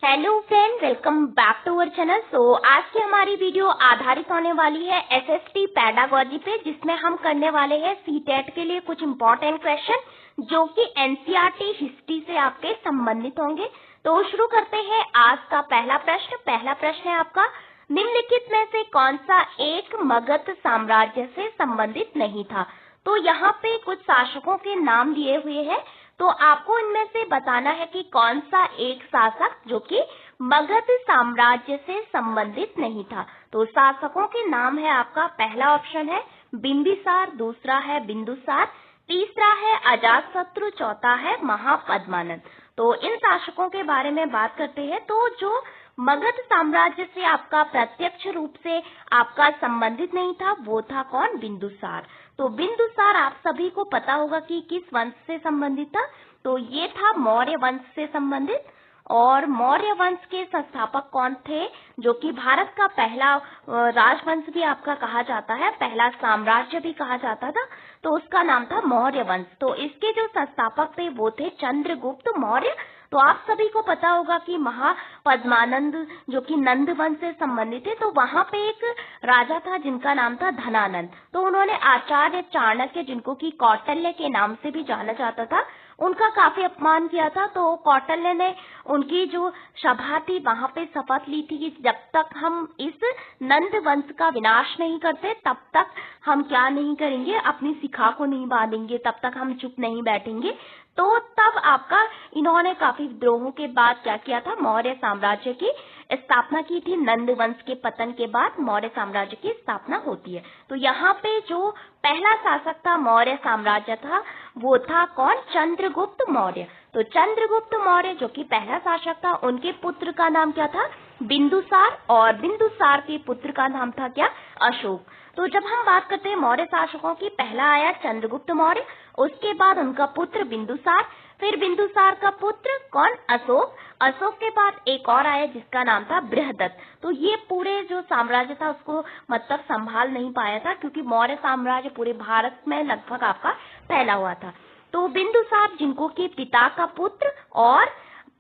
Hello friend, welcome back to our channel. आज की हमारी वीडियो आधारित होने वाली है एसएसटी पेडागोजी पे, जिसमें हम करने वाले हैं सीटेट के लिए कुछ इम्पोर्टेंट क्वेश्चन जो कि एनसीईआरटी हिस्ट्री से आपके संबंधित होंगे। तो शुरू करते हैं आज का पहला प्रश्न है आपका, निम्नलिखित में से कौन सा एक मगध साम्राज्य से संबंधित नहीं था। तो यहाँ पे कुछ शासकों के नाम दिए हुए हैं, तो आपको इनमें से बताना है कि कौन सा एक शासक जो कि मगध साम्राज्य से संबंधित नहीं था। तो शासकों के नाम है आपका, पहला ऑप्शन है बिंबिसार, दूसरा है बिंदुसार, तीसरा है अजातशत्रु, चौथा है महापद्मानंद। तो इन शासकों के बारे में बात करते हैं। तो जो मगध साम्राज्य से आपका प्रत्यक्ष रूप से आपका संबंधित नहीं था वो था कौन? बिंदुसार। तो बिंदुसार आप सभी को पता होगा कि किस वंश से संबंधित था। तो ये था मौर्य वंश से संबंधित। और मौर्य वंश के संस्थापक कौन थे? जो कि भारत का पहला राजवंश भी आपका कहा जाता है, पहला साम्राज्य भी कहा जाता था, तो उसका नाम था मौर्य वंश। तो इसके जो संस्थापक थे वो थे चंद्रगुप्त मौर्य। तो आप सभी को पता होगा कि महापद्मानंद जो कि नंद वंश से संबंधित थे। तो वहां पे एक राजा था जिनका नाम था धनानंद। तो उन्होंने आचार्य चाणक्य, जिनको कि कौटिल्य के नाम से भी जाना जाता था, उनका काफी अपमान किया था। तो कौटिल्य ने उनकी जो सभा थी वहां पे शपथ ली थी कि जब तक हम इस नंद वंश का विनाश नहीं करते तब तक हम क्या नहीं करेंगे, अपनी शिखा को नहीं बांधेंगे, तब तक हम चुप नहीं बैठेंगे। तो तब आपका इन्होंने काफी विद्रोहों के बाद क्या किया था, मौर्य साम्राज्य की स्थापना की थी। नंद वंश के पतन के बाद मौर्य साम्राज्य की स्थापना होती है। तो यहाँ पे जो पहला शासक था मौर्य साम्राज्य था वो था कौन? चंद्रगुप्त मौर्य। तो चंद्रगुप्त मौर्य जो कि पहला शासक था, उनके पुत्र का नाम क्या था? बिंदुसार। और बिंदुसार के पुत्र का नाम था क्या? अशोक। तो जब हम बात करते हैं मौर्य शासकों की, पहला आया चंद्रगुप्त मौर्य, उसके बाद उनका पुत्र बिंदुसार, फिर बिंदुसार का पुत्र कौन? अशोक। अशोक के बाद एक और आया जिसका नाम था बृहदत्त। तो ये पूरे जो साम्राज्य था उसको मतलब संभाल नहीं पाया था, क्योंकि मौर्य साम्राज्य पूरे भारत में लगभग आपका फैला हुआ था। तो बिंदुसार, जिनको कि पिता का पुत्र और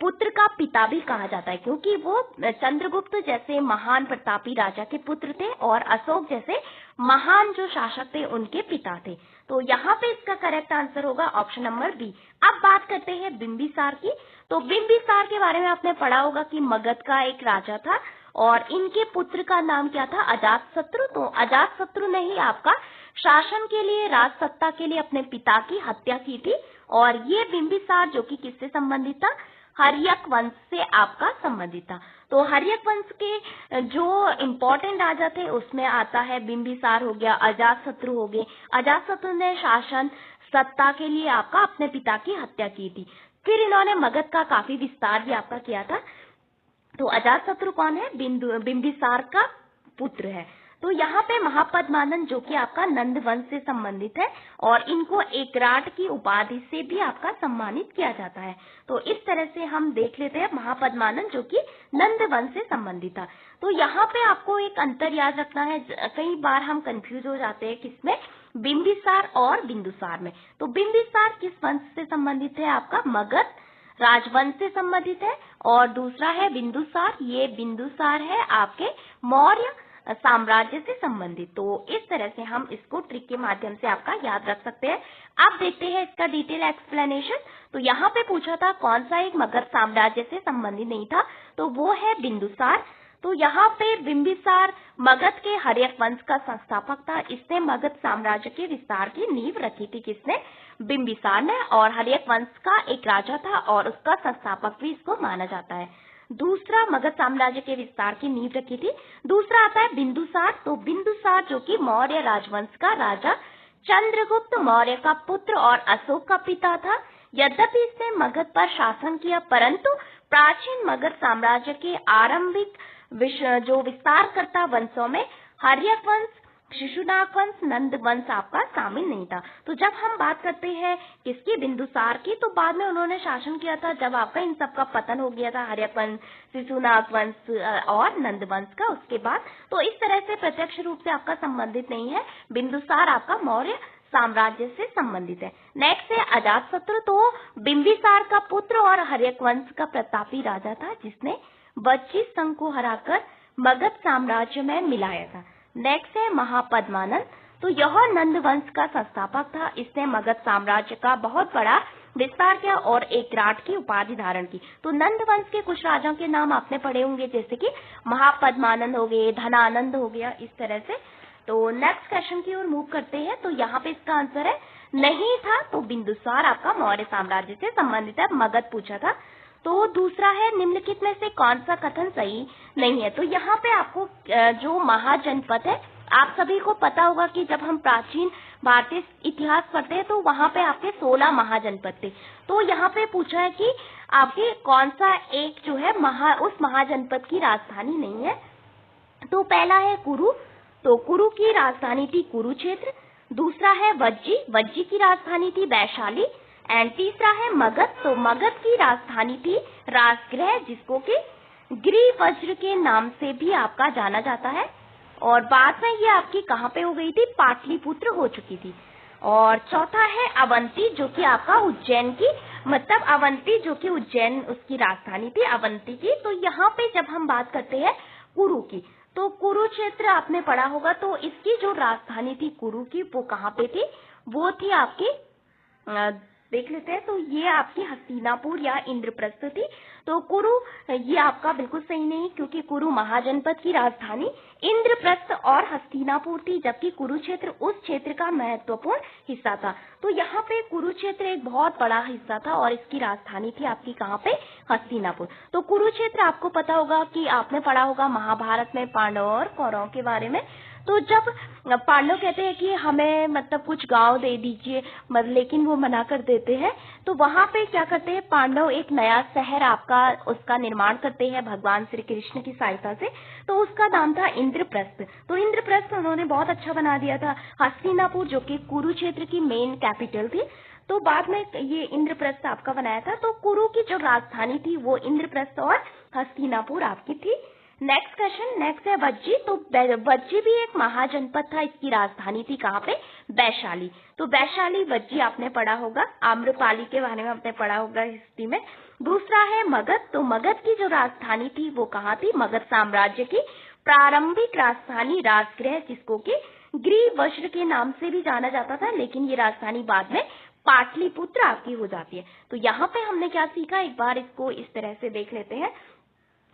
पुत्र का पिता भी कहा जाता है, क्योंकि वो चंद्रगुप्त जैसे महान प्रतापी राजा के पुत्र थे और अशोक जैसे महान जो शासक थे उनके पिता थे। तो यहाँ पे इसका करेक्ट आंसर होगा ऑप्शन नंबर बी। अब बात करते हैं बिंबिसार की। तो बिंबिसार के बारे में आपने पढ़ा होगा कि मगध का एक राजा था और इनके पुत्र का नाम क्या था? अजातशत्रु। तो अजातशत्रु ने ही आपका शासन के लिए, राज सत्ता के लिए अपने पिता की हत्या की थी। और ये बिंबिसार जो कि किससे संबंधित था? हर्यक वंश से आपका संबंधित था। तो हर्यक वंश के जो इम्पोर्टेंट राजा थे उसमें आता है बिंबिसार हो गया, अजातशत्रु हो गए। अजातशत्रु ने शासन सत्ता के लिए आपका अपने पिता की हत्या की थी। फिर इन्होंने मगध का काफी विस्तार भी आपका किया था। तो अजातशत्रु कौन है? बिंबिसार का पुत्र है। तो यहाँ पे महापद्मानंद जो कि आपका नंद वंश से संबंधित है और इनको एकराट की उपाधि से भी आपका सम्मानित किया जाता है। तो इस तरह से हम देख लेते हैं महापद्मानंद जो कि नंद वंश से संबंधित था। तो यहाँ पे आपको एक अंतर याद रखना है, कई बार हम कंफ्यूज हो जाते हैं किसमें? बिंबिसार और बिंदुसार में। तो बिंबिसार किस वंश से संबंधित है? आपका मगध राजवंश से संबंधित है। और दूसरा है बिंदुसार, ये बिंदुसार है आपके मौर्य साम्राज्य से संबंधित। तो इस तरह से हम इसको ट्रिक के माध्यम से आपका याद रख सकते हैं। अब देखते हैं इसका डिटेल एक्सप्लेनेशन। तो यहाँ पे पूछा था कौन सा एक मगध साम्राज्य से संबंधित नहीं था, तो वो है बिंदुसार। तो यहाँ पे बिंबिसार मगध के हर्यक वंश का संस्थापक था। इसने मगध साम्राज्य के विस्तार की नींव रखी थी। किसने? बिंबिसार ने। और हर्यक वंश का एक राजा था और उसका संस्थापक भी इसको माना जाता है। दूसरा, मगध साम्राज्य के विस्तार की नींव रखी थी। दूसरा आता है बिंदुसार। तो बिंदुसार जो कि मौर्य राजवंश का राजा चंद्रगुप्त मौर्य का पुत्र और अशोक का पिता था। यद्यपि इसने मगध पर शासन किया, परंतु प्राचीन मगध साम्राज्य के आरंभिक जो विस्तारकर्ता वंशों में हर्यक वंश, शिशुनाग वंश, नंद वंश आपका शामिल नहीं था। तो जब हम बात करते हैं किसकी? बिंदुसार की, तो बाद में उन्होंने शासन किया था जब आपका इन सब का पतन हो गया था, हर्यक वंश, शिशुनाग वंश और नंद वंश का, उसके बाद। तो इस तरह से प्रत्यक्ष रूप से आपका संबंधित नहीं है। बिंदुसार आपका मौर्य साम्राज्य से संबंधित है। नेक्स्ट है अजातशत्रु। तो बिंबिसार का पुत्र और हर्यक वंश का प्रतापी राजा था जिसने वज्जी संघ को हराकर मगध साम्राज्य में मिलाया था। नेक्स्ट है महापद्मानंद। तो यह नंद वंश का संस्थापक था। इसने मगध साम्राज्य का बहुत बड़ा विस्तार किया और एक विराट की उपाधि धारण की। तो नंद वंश के कुछ राजाओं के नाम आपने पढ़े होंगे, जैसे कि महापद्मानंद हो गए, धनानंद हो गया, इस तरह से। तो नेक्स्ट क्वेश्चन की ओर मूव करते हैं। तो यहाँ पे इसका आंसर है नहीं था। तो बिंदुसार आपका मौर्य साम्राज्य से संबंधित है, मगध पूछा था। तो दूसरा है निम्नलिखित में से कौन सा कथन सही नहीं है। तो यहाँ पे आपको जो महाजनपद है, आप सभी को पता होगा कि जब हम प्राचीन भारतीय इतिहास पढ़ते हैं तो वहां पे आपके 16 महाजनपद थे। तो यहाँ पे पूछा है कि आपके कौन सा एक जो है उस महाजनपद की राजधानी नहीं है। तो पहला है कुरु। तो कुरु की राजधानी थी कुरुक्षेत्र। दूसरा है वज्जी, वज्जी की राजधानी थी वैशाली। एंड तीसरा है मगध। तो मगध की राजधानी थी राजगृह, जिसको कि गिरिवज्र के नाम से भी आपका जाना जाता है। और बाद में ये आपकी कहाँ पे हो गई थी, पाटलिपुत्र हो चुकी थी। और चौथा है अवंती, जो कि आपका उज्जैन की, मतलब अवंती जो कि उज्जैन उसकी राजधानी थी अवंती की। तो यहाँ पे जब हम बात करते हैं कुरु की, तो कुरुक्षेत्र आपने पढ़ा होगा। तो इसकी जो राजधानी थी कुरु की, वो कहाँ पे थी, वो थी आपकी देख लेते हैं। तो ये आपकी हस्तिनापुर या इंद्रप्रस्थ थी। तो कुरु ये आपका बिल्कुल सही नहीं, क्योंकि कुरु महाजनपद की राजधानी इंद्रप्रस्थ और हस्तिनापुर थी, जबकि कुरुक्षेत्र उस क्षेत्र का महत्वपूर्ण हिस्सा था। तो यहाँ पे कुरुक्षेत्र एक बहुत बड़ा हिस्सा था और इसकी राजधानी थी आपकी कहाँ पे, हस्तिनापुर। तो कुरुक्षेत्र आपको पता होगा कि आपने पढ़ा होगा महाभारत में पांडवों और कौरवों के बारे में। तो जब पांडव कहते हैं कि हमें मतलब कुछ गांव दे दीजिए, लेकिन वो मना कर देते हैं, तो वहां पे क्या करते हैं पांडव, एक नया शहर आपका उसका निर्माण करते हैं भगवान श्री कृष्ण की सहायता से। तो उसका नाम था इंद्रप्रस्थ। तो इंद्रप्रस्थ उन्होंने बहुत अच्छा बना दिया था। हस्तिनापुर जो कि कुरुक्षेत्र की मेन कैपिटल थी, तो बाद में ये इंद्रप्रस्थ आपका बनाया था। तो कुरु की जो राजधानी थी वो इंद्रप्रस्थ और हस्तिनापुर आपकी थी। नेक्स्ट क्वेश्चन, नेक्स्ट है वज्जी। तो वज्जी भी एक महाजनपद था, इसकी राजधानी थी कहाँ पे, वैशाली। तो वैशाली वज्जी आपने पढ़ा होगा, आम्रपाली के बारे में आपने पढ़ा होगा हिस्ट्री में। दूसरा है मगध। तो मगध की जो राजधानी थी वो कहाँ थी, मगध साम्राज्य की प्रारंभिक राजधानी राजगृह, जिसको कि गिरिवज्र के नाम से भी जाना जाता था, लेकिन ये राजधानी बाद में पाटलिपुत्र आपकी हो जाती है। तो यहाँ पे हमने क्या सीखा, एक बार इसको इस तरह से देख लेते हैं।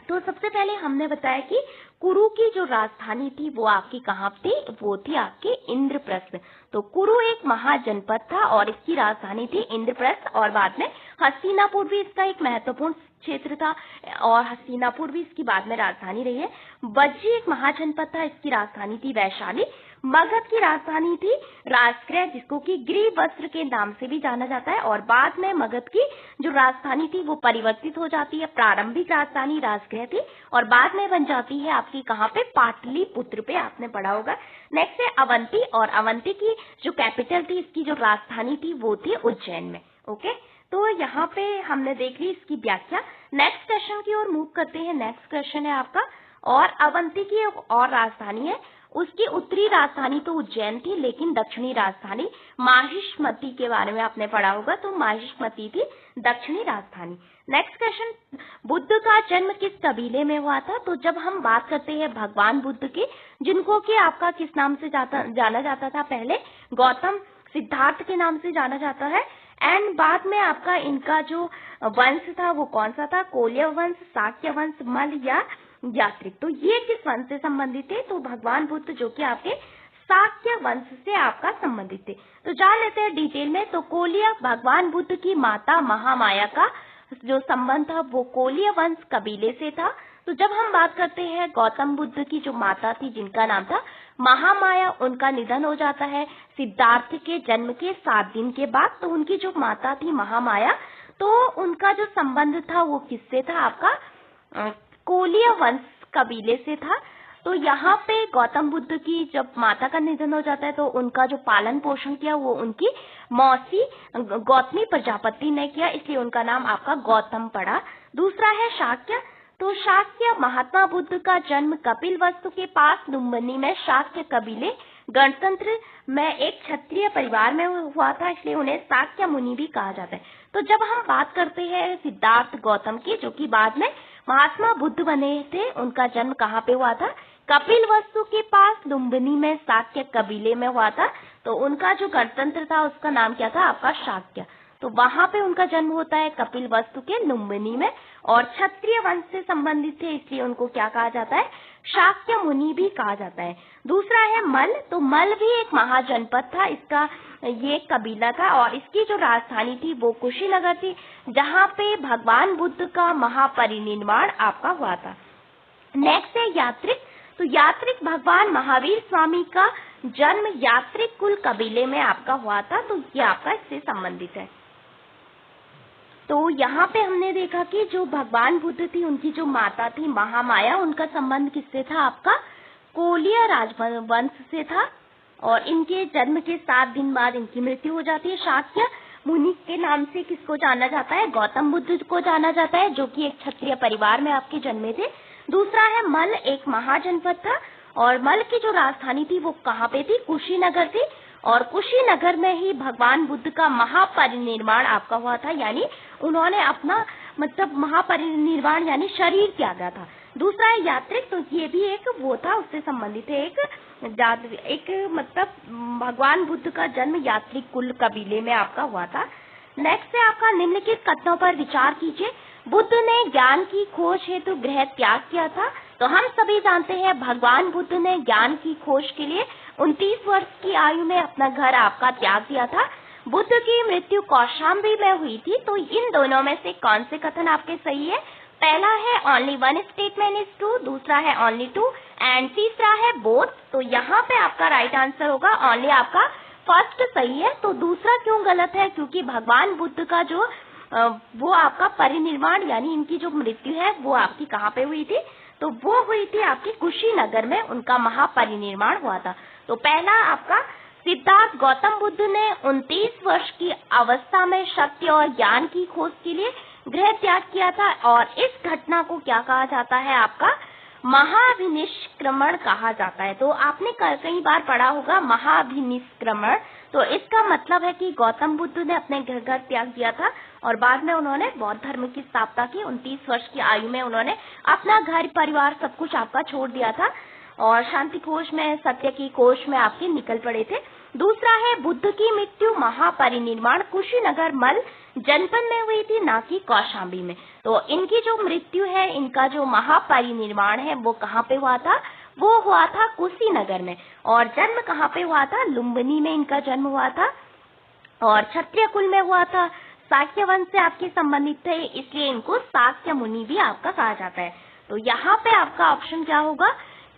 तो सबसे पहले हमने बताया कि कुरु की जो राजधानी थी वो आपकी कहाँ थी, वो थी आपके इंद्रप्रस्थ। तो कुरु एक महाजनपद था और इसकी राजधानी थी इंद्रप्रस्थ, और बाद में हस्तिनापुर भी इसका एक महत्वपूर्ण क्षेत्र था और हस्तिनापुर भी इसकी बाद में राजधानी रही है। वज्जी एक महाजनपद था, इसकी राजधानी थी वैशाली। मगध की राजधानी थी राजगृह, जिसको कि गिरिवज्र के नाम से भी जाना जाता है, और बाद में मगध की जो राजधानी थी वो परिवर्तित हो जाती है, प्रारंभिक राजधानी राजगृह थी और बाद में बन जाती है आपकी कहाँ पे, पाटलिपुत्र पे, आपने पढ़ा होगा। नेक्स्ट है अवंती, और अवंती की जो कैपिटल थी, इसकी जो राजधानी थी वो थी उज्जैन में। ओके, तो यहाँ पे हमने देख ली इसकी व्याख्या। नेक्स्ट क्वेश्चन की ओर मूव करते हैं। नेक्स्ट क्वेश्चन है आपका, और अवंती की और राजधानी है, उसकी उत्तरी राजधानी तो उज्जैन थी, लेकिन दक्षिणी राजधानी माहिष्मती के बारे में आपने पढ़ा होगा। तो माहिष्मती थी दक्षिणी राजधानी। नेक्स्ट क्वेश्चन, बुद्ध का जन्म किस कबीले में हुआ था। तो जब हम बात करते हैं भगवान बुद्ध की, जिनको कि आपका किस नाम से जाना जाता था, पहले गौतम सिद्धार्थ के नाम से जाना जाता है, एंड बाद में आपका इनका जो वंश था वो कौन सा था, कोल्य वंश, शाक्य वंश, मल या यात्रिक। तो ये किस वंश से संबंधित थे, तो भगवान बुद्ध जो कि आपके शाक्य वंश से आपका संबंधित थे। तो जान लेते हैं डिटेल में। तो कोल्य, भगवान बुद्ध की माता महामाया का जो संबंध था वो कोल्य वंश कबीले से था। तो जब हम बात करते हैं गौतम बुद्ध की जो माता थी जिनका नाम था महामाया, उनका निधन हो जाता है सिद्धार्थ के जन्म के 7 दिन के बाद। तो उनकी जो माता थी महामाया, तो उनका जो संबंध था वो किससे था, आपका कोल्य वंश कबीले से था। तो यहाँ पे गौतम बुद्ध की जब माता का निधन हो जाता है तो उनका जो पालन पोषण किया वो उनकी मौसी गौतमी प्रजापति ने किया, इसलिए उनका नाम आपका गौतम पड़ा। दूसरा है शाक्य। तो शाक्य, महात्मा बुद्ध का जन्म कपिलवस्तु के पास लुम्बिनी में शाक्य कबीले गणतंत्र में एक क्षत्रिय परिवार में हुआ था, इसलिए उन्हें शाक्य मुनि भी कहा जाता है। तो जब हम बात करते हैं सिद्धार्थ गौतम की, जो कि बाद में महात्मा बुद्ध बने थे, उनका जन्म कहाँ पे हुआ था? कपिलवस्तु के पास लुम्बिनी में शाक्य कबीले में हुआ था। तो उनका जो गणतंत्र था उसका नाम क्या था आपका? शाक्य। तो वहां पे उनका जन्म होता है कपिलवस्तु के लुम्बिनी में, और क्षत्रिय वंश से संबंधित थे, इसलिए उनको क्या कहा जाता है? शाक्य मुनि भी कहा जाता है। दूसरा है मल। तो मल भी एक महाजनपद था, इसका ये एक कबीला था, और इसकी जो राजधानी थी वो कुशीनगर थी, जहाँ पे भगवान बुद्ध का महापरिनिर्वाण आपका हुआ था। नेक्स्ट है यात्रिक। तो यात्रिक भगवान महावीर स्वामी का जन्म यात्रिक कुल कबीले में आपका हुआ था, तो ये आपका इससे संबंधित है। तो यहाँ पे हमने देखा कि जो भगवान बुद्ध थी, उनकी जो माता थी महामाया, उनका संबंध किससे था आपका? कोलिय राजवंश से था, और इनके जन्म के 7 दिन बाद इनकी मृत्यु हो जाती है। शाक्य मुनि के नाम से किसको जाना जाता है? गौतम बुद्ध को जाना जाता है, जो कि एक क्षत्रिय परिवार में आपके जन्मे थे। दूसरा है मल, एक महाजनपद था, और मल की जो राजधानी थी वो कहाँ पे थी? कुशीनगर थी, और कुशीनगर में ही भगवान बुद्ध का महापरिनिर्वाण आपका हुआ था, यानी उन्होंने अपना मतलब महापरिनिर्वाण यानी शरीर त्यागा था। दूसरा है यात्रिक। तो ये भी एक वो था, उससे संबंधित है, एक मतलब भगवान बुद्ध का जन्म यात्रिक कुल कबीले में आपका हुआ था। नेक्स्ट है आपका निम्नलिखित कथनों पर विचार कीजिए। बुद्ध ने ज्ञान की खोज हेतु गृह त्याग किया था। तो हम सभी जानते हैं भगवान बुद्ध ने ज्ञान की खोज के लिए 29 वर्ष की आयु में अपना घर आपका त्याग दिया था। बुद्ध की मृत्यु कौशाम्बी में हुई थी। तो इन दोनों में से कौन से कथन आपके सही है? पहला है only one statement is true, दूसरा है ओनली टू, एंड तीसरा है बोथ। तो यहाँ पे आपका राइट आंसर होगा ओनली आपका फर्स्ट सही है। तो दूसरा क्यों गलत है? क्योंकि भगवान बुद्ध का जो वो आपका परिनिर्वाण यानी इनकी जो मृत्यु है वो आपकी कहाँ पे हुई थी? तो वो हुई थी आपकी कुशीनगर में, उनका महापरिनिर्वाण हुआ था। तो पहला आपका सिद्धार्थ गौतम बुद्ध ने 29 वर्ष की अवस्था में सत्य और ज्ञान की खोज के लिए गृह त्याग किया था, और इस घटना को क्या कहा जाता है आपका? महाभिनिष्क्रमण कहा जाता है। तो आपने कई बार पढ़ा होगा महाभिनिष्क्रमण। तो इसका मतलब है कि गौतम बुद्ध ने अपने घर त्याग दिया था, और बाद में उन्होंने बौद्ध धर्म की स्थापना की। 29 वर्ष की आयु में उन्होंने अपना घर परिवार सब कुछ आपका छोड़ दिया था, और शांति कोश में, सत्य की कोश में आपके निकल पड़े थे। दूसरा है बुद्ध की मृत्यु महापरिनिर्वाण कुशीनगर मल जनपद में हुई थी, ना कि कौशाम्बी में। तो इनकी जो मृत्यु है, इनका जो महापरिनिर्वाण है वो कहाँ पे हुआ था? वो हुआ था कुशीनगर में। और जन्म कहाँ पे हुआ था? लुम्बिनी में इनका जन्म हुआ था, और क्षत्रिय कुल में हुआ था। शाक्य वंश से आपके संबंधित थे, इसलिए इनको शाक्य मुनि भी आपका कहा जाता है। तो यहाँ पे आपका ऑप्शन क्या होगा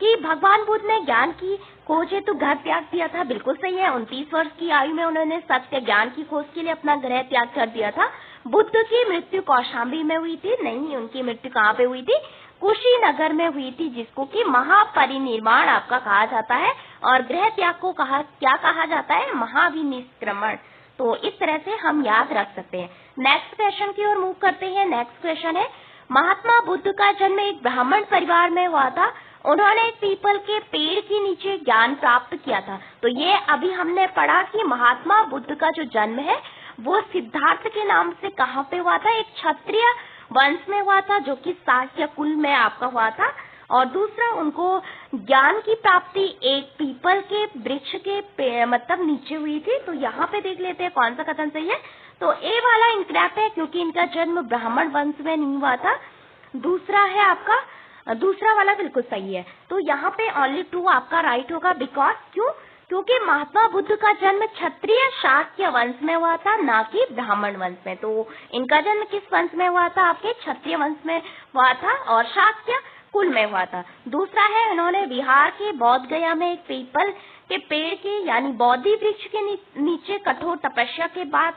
कि भगवान बुद्ध ने ज्ञान की खोज हेतु घर त्याग दिया था, बिल्कुल सही है। 29 वर्ष की आयु में उन्होंने सत्य ज्ञान की खोज के लिए अपना गृह त्याग कर दिया था। बुद्ध की मृत्यु कौशाम्बी में हुई थी? नहीं, उनकी मृत्यु कहाँ पे हुई थी? कुशीनगर में हुई थी, जिसको कि महापरिनिर्वाण आपका कहा जाता है, और गृह त्याग को क्या कहा जाता है? महाभिनिष्क्रमण। तो इस तरह से हम याद रख सकते हैं। नेक्स्ट क्वेश्चन की ओर मूव करते हैं। नेक्स्ट क्वेश्चन है, महात्मा बुद्ध का जन्म एक ब्राह्मण परिवार में हुआ था। उन्होंने एक पीपल के पेड़ के नीचे ज्ञान प्राप्त किया था। तो ये अभी हमने पढ़ा कि महात्मा बुद्ध का जो जन्म है वो सिद्धार्थ के नाम से कहाँ पे हुआ था? एक क्षत्रिय वंश में हुआ था, जो कि शाक्य कुल में आपका हुआ था। और दूसरा, उनको ज्ञान की प्राप्ति एक पीपल के वृक्ष के मतलब नीचे हुई थी। तो यहाँ पे देख लेते हैं कौन सा कथन सही है। तो ए वाला इनकरेक्ट है, क्योंकि इनका जन्म ब्राह्मण वंश में नहीं हुआ था। दूसरा है आपका, दूसरा वाला बिल्कुल सही है। तो यहाँ पे ओनली टू आपका राइट होगा। बिकॉज क्योंकि महात्मा बुद्ध का जन्म क्षत्रिय शाक्य वंश में हुआ था, ना कि ब्राह्मण वंश में। तो इनका जन्म किस वंश में हुआ था? आपके क्षत्रिय वंश में हुआ था, और शाक्य कुल में हुआ था। दूसरा है, इन्होंने बिहार के बोध गया में एक पीपल के पेड़ के यानी बोधि वृक्ष के नीचे कठोर तपस्या के बाद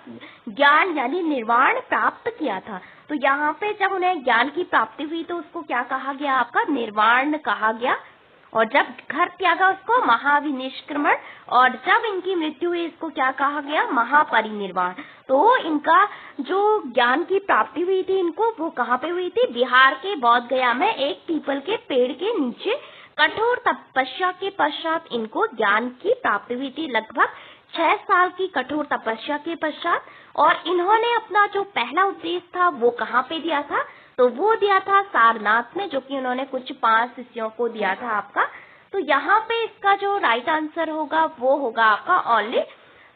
ज्ञान यानी निर्वाण प्राप्त किया था। तो यहाँ पे जब उन्हें ज्ञान की प्राप्ति हुई तो उसको क्या कहा गया? आपका निर्वाण कहा गया। और जब घर त्यागा उसको महाभिनिष्क्रमण, और जब इनकी मृत्यु हुई इसको क्या कहा गया? महापरिनिर्वाण। तो इनका जो ज्ञान की प्राप्ति हुई थी इनको, वो कहाँ पे हुई थी? बिहार के बोध गया में एक पीपल के पेड़ के नीचे कठोर तपस्या के पश्चात इनको ज्ञान की प्राप्ति हुई थी, लगभग 6 साल की कठोर तपस्या के पश्चात। और इन्होंने अपना जो पहला उपदेश था वो कहाँ पे दिया था, तो वो दिया था सारनाथ में, जो कि उन्होंने कुछ 5 शिष्यों को दिया था आपका। तो यहाँ पे इसका जो राइट आंसर होगा वो होगा आपका ओनली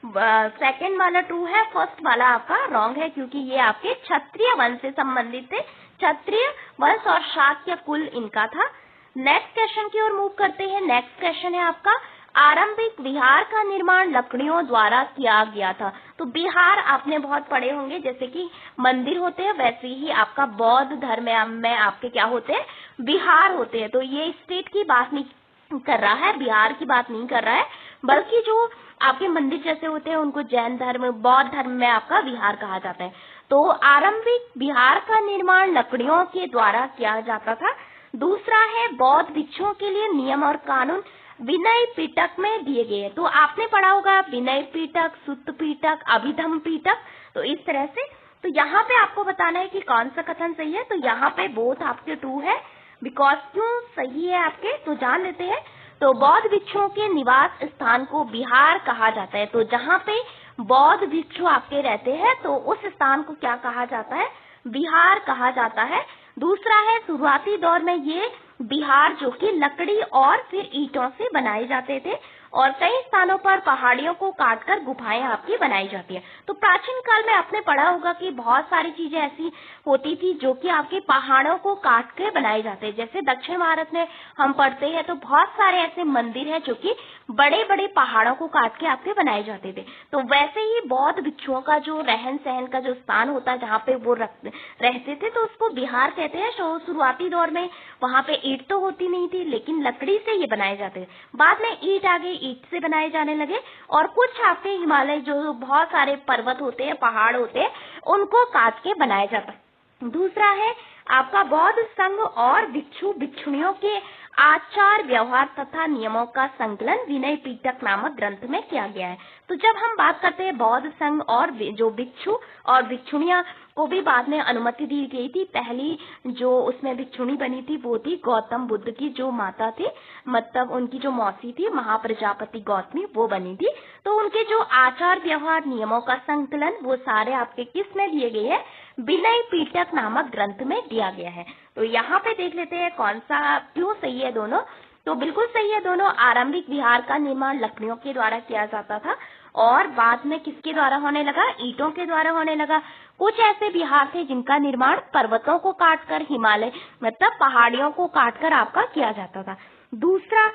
सेकंड वाला ट्रू है, फर्स्ट वाला आपका रॉन्ग है, क्योंकि ये आपके क्षत्रिय वंश से संबंधित थे। क्षत्रिय वंश और शाक्य कुल इनका था। नेक्स्ट क्वेश्चन की ओर मूव करते हैं। नेक्स्ट क्वेश्चन है आपका, आरंभिक विहार का निर्माण लकड़ियों द्वारा किया गया था। तो विहार आपने बहुत पढ़े होंगे, जैसे कि मंदिर होते हैं वैसे ही आपका बौद्ध धर्म में आपके क्या होते हैं, विहार होते हैं। तो ये स्टेट की बात नहीं कर रहा है, बिहार की बात नहीं कर रहा है, बल्कि जो आपके मंदिर जैसे होते हैं उनको जैन धर्म, बौद्ध धर्म में आपका विहार कहा जाता है। तो आरंभिक विहार का निर्माण लकड़ियों के द्वारा किया जाता था। दूसरा है, बौद्ध भिक्षुओं के लिए नियम और कानून विनय पिटक में दिए गए हैं। तो आपने पढ़ा होगा विनय पिटक, सुत्त पिटक, अभिधम पिटक। तो इस तरह से तो यहाँ पे आपको बताना है कि कौन सा कथन सही है। तो यहाँ पे बोथ आपके ट्रू है, बिकॉज क्यों सही है आपके, तो जान लेते हैं। तो बौद्ध भिक्षुओं के निवास स्थान को विहार कहा जाता है। तो जहाँ पे बौद्ध भिक्षु आपके रहते हैं तो उस स्थान को क्या कहा जाता है, विहार कहा जाता है। दूसरा है, शुरुआती दौर में ये विहार जो कि लकड़ी और फिर ईंटों से बनाए जाते थे, और कई स्थानों पर पहाड़ियों को काटकर गुफाएं आपकी बनाई जाती है। तो प्राचीन काल में आपने पढ़ा होगा कि बहुत सारी चीजें ऐसी होती थी जो कि आपके पहाड़ों को काट के बनाए जाते हैं। जैसे दक्षिण भारत में हम पढ़ते हैं तो बहुत सारे ऐसे मंदिर हैं जो कि बड़े बड़े पहाड़ों को काट के आपके बनाए जाते थे। तो वैसे ही बौद्ध भिक्षुओं का जो रहन सहन का जो स्थान होता है जहाँ पे वो रहते थे, तो उसको विहार कहते हैं। तो शुरुआती दौर में वहाँ पे ईंट तो होती नहीं थी, लेकिन लकड़ी से ये बनाए जाते थे। बाद में ईंट आ गई, ईंट से बनाए जाने लगे, और कुछ आपके हिमालय जो बहुत सारे पर्वत होते हैं, पहाड़ होते हैं, उनको काट के बनाया जाता है। दूसरा है आपका, बौद्ध संघ और भिक्षु भिक्षुणियों के आचार व्यवहार तथा नियमों का संकलन विनय पिटक नामक ग्रंथ में किया गया है। तो जब हम बात करते हैं बौद्ध संघ और जो भिक्षु और भिक्षुणियां को भी बाद में अनुमति दी गई थी। पहली जो उसमें भिक्षुणी बनी थी वो थी गौतम बुद्ध की जो माता थी, मतलब उनकी जो मौसी थी महाप्रजापति गौतमी, वो बनी थी। तो उनके जो आचार व्यवहार नियमों का संकलन वो सारे आपके किस में दिए गए हैं, विनय पिटक नामक ग्रंथ में दिया गया है। तो यहाँ पे देख लेते हैं कौन सा क्यों सही है दोनों। तो बिल्कुल सही है दोनों। आरंभिक विहार का निर्माण लकड़ियों के द्वारा किया जाता था और बाद में किसके द्वारा होने लगा, ईंटों के द्वारा होने लगा। कुछ ऐसे विहार थे जिनका निर्माण पर्वतों को काटकर, हिमालय मतलब पहाड़ियों को काटकर आपका किया जाता था। दूसरा,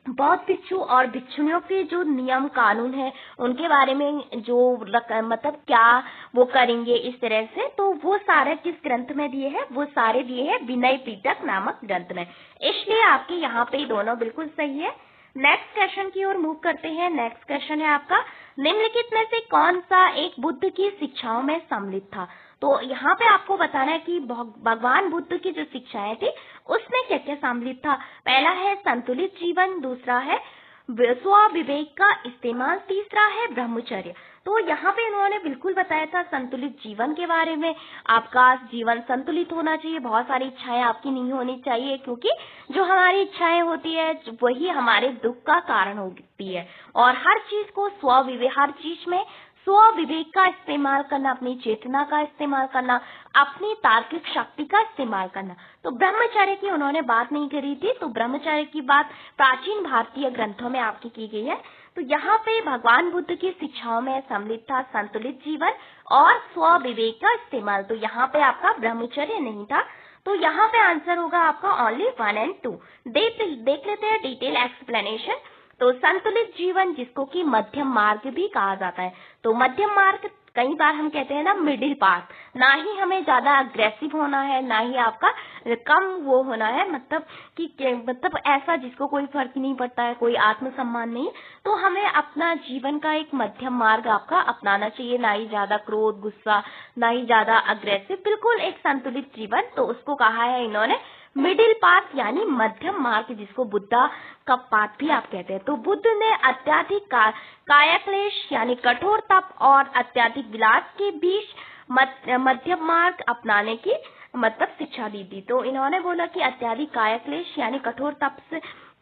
बौद्ध भिक्षु और भिक्षुणियों के जो नियम कानून है उनके बारे में जो मतलब क्या वो करेंगे इस तरह से, तो वो सारे किस ग्रंथ में दिए हैं, वो सारे दिए हैं विनय पिटक नामक ग्रंथ में। इसलिए आपके यहाँ पे दोनों बिल्कुल सही है। नेक्स्ट क्वेश्चन की ओर मूव करते हैं। नेक्स्ट क्वेश्चन है आपका, निम्नलिखित में से कौन सा एक बुद्ध की शिक्षाओं में सम्मिलित था। तो यहाँ पे आपको बताना है कि भगवान बुद्ध की जो शिक्षाएं थी उसमें क्या क्या सम्मिलित था। पहला है संतुलित जीवन, दूसरा है स्व विवेक का इस्तेमाल, तीसरा है ब्रह्मचर्य। तो यहाँ पे इन्होंने बिल्कुल बताया था संतुलित जीवन के बारे में। आपका जीवन संतुलित होना चाहिए, बहुत सारी इच्छाएं आपकी नहीं होनी चाहिए, क्योंकि जो हमारी इच्छाएं होती है वही हमारे दुख का कारण होती है। और हर चीज को हर चीज में स्व विवेक का इस्तेमाल करना, अपनी चेतना का इस्तेमाल करना, अपनी तार्किक शक्ति का इस्तेमाल करना। तो ब्रह्मचर्य की उन्होंने बात नहीं करी थी, तो ब्रह्मचर्य की बात प्राचीन भारतीय ग्रंथों में आपकी की गई है। तो यहाँ पे भगवान बुद्ध की शिक्षाओं में सम्मिलित था संतुलित जीवन और स्व विवेक का इस्तेमाल। तो यहाँ पे आपका ब्रह्मचर्य नहीं था। तो यहाँ पे आंसर होगा आपका ओनली 1 और 2। देख लेते हैं डिटेल एक्सप्लेनेशन। तो संतुलित जीवन जिसको कि मध्यम मार्ग भी कहा जाता है। तो मध्यम मार्ग कई बार हम कहते हैं ना मिडिल पाथ, ना ही हमें ज्यादा अग्रेसिव होना है, ना ही आपका कम वो होना है, मतलब ऐसा जिसको कोई फर्क नहीं पड़ता है, कोई आत्मसम्मान नहीं। तो हमें अपना जीवन का एक मध्यम मार्ग आपका अपनाना चाहिए, ना ही ज्यादा क्रोध गुस्सा, ना ही ज्यादा अग्रेसिव, बिल्कुल एक संतुलित जीवन। तो उसको कहा है इन्होंने मिडिल पाथ, यानी मध्यम मार्ग, जिसको बुद्धा का पाथ भी आप कहते हैं। तो बुद्ध ने अत्यधिक कायाक्लेश यानी कठोर तप और अत्यधिक विलास के बीच मध्यम मार्ग अपनाने की मतलब शिक्षा दी थी। तो इन्होंने बोला कि अत्यधिक कायक्लेश यानी कठोर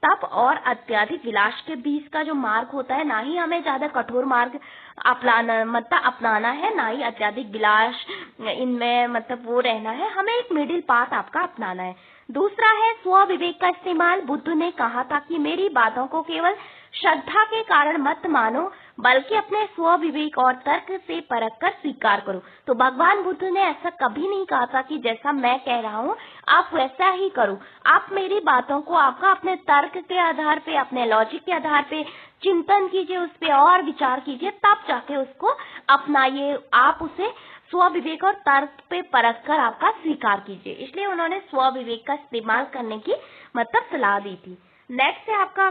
तप और अत्यधिक विलास के बीच का जो मार्ग होता है, ना ही हमें ज्यादा कठोर मार्ग अपनाना है, ना ही अत्यधिक विलास इनमें मतलब वो रहना है, हमें एक मिडिल पाथ आपका अपनाना है। दूसरा है स्व विवेक का इस्तेमाल। बुद्ध ने कहा था कि मेरी बातों को केवल श्रद्धा के कारण मत मानो, बल्कि अपने स्व विवेक और तर्क से परख कर स्वीकार करो। तो भगवान बुद्ध ने ऐसा कभी नहीं कहा था कि जैसा मैं कह रहा हूँ आप वैसा ही करो। आप मेरी बातों को आपका अपने तर्क के आधार पे, अपने लॉजिक के आधार पे चिंतन कीजिए, उस पे और विचार कीजिए, तब जाके उसको अपनाइए। आप उसे स्व विवेक और तर्क पे परख कर आपका स्वीकार कीजिए। इसलिए उन्होंने स्व विवेक का इस्तेमाल करने की मतलब सलाह दी थी। नेक्स्ट है आपका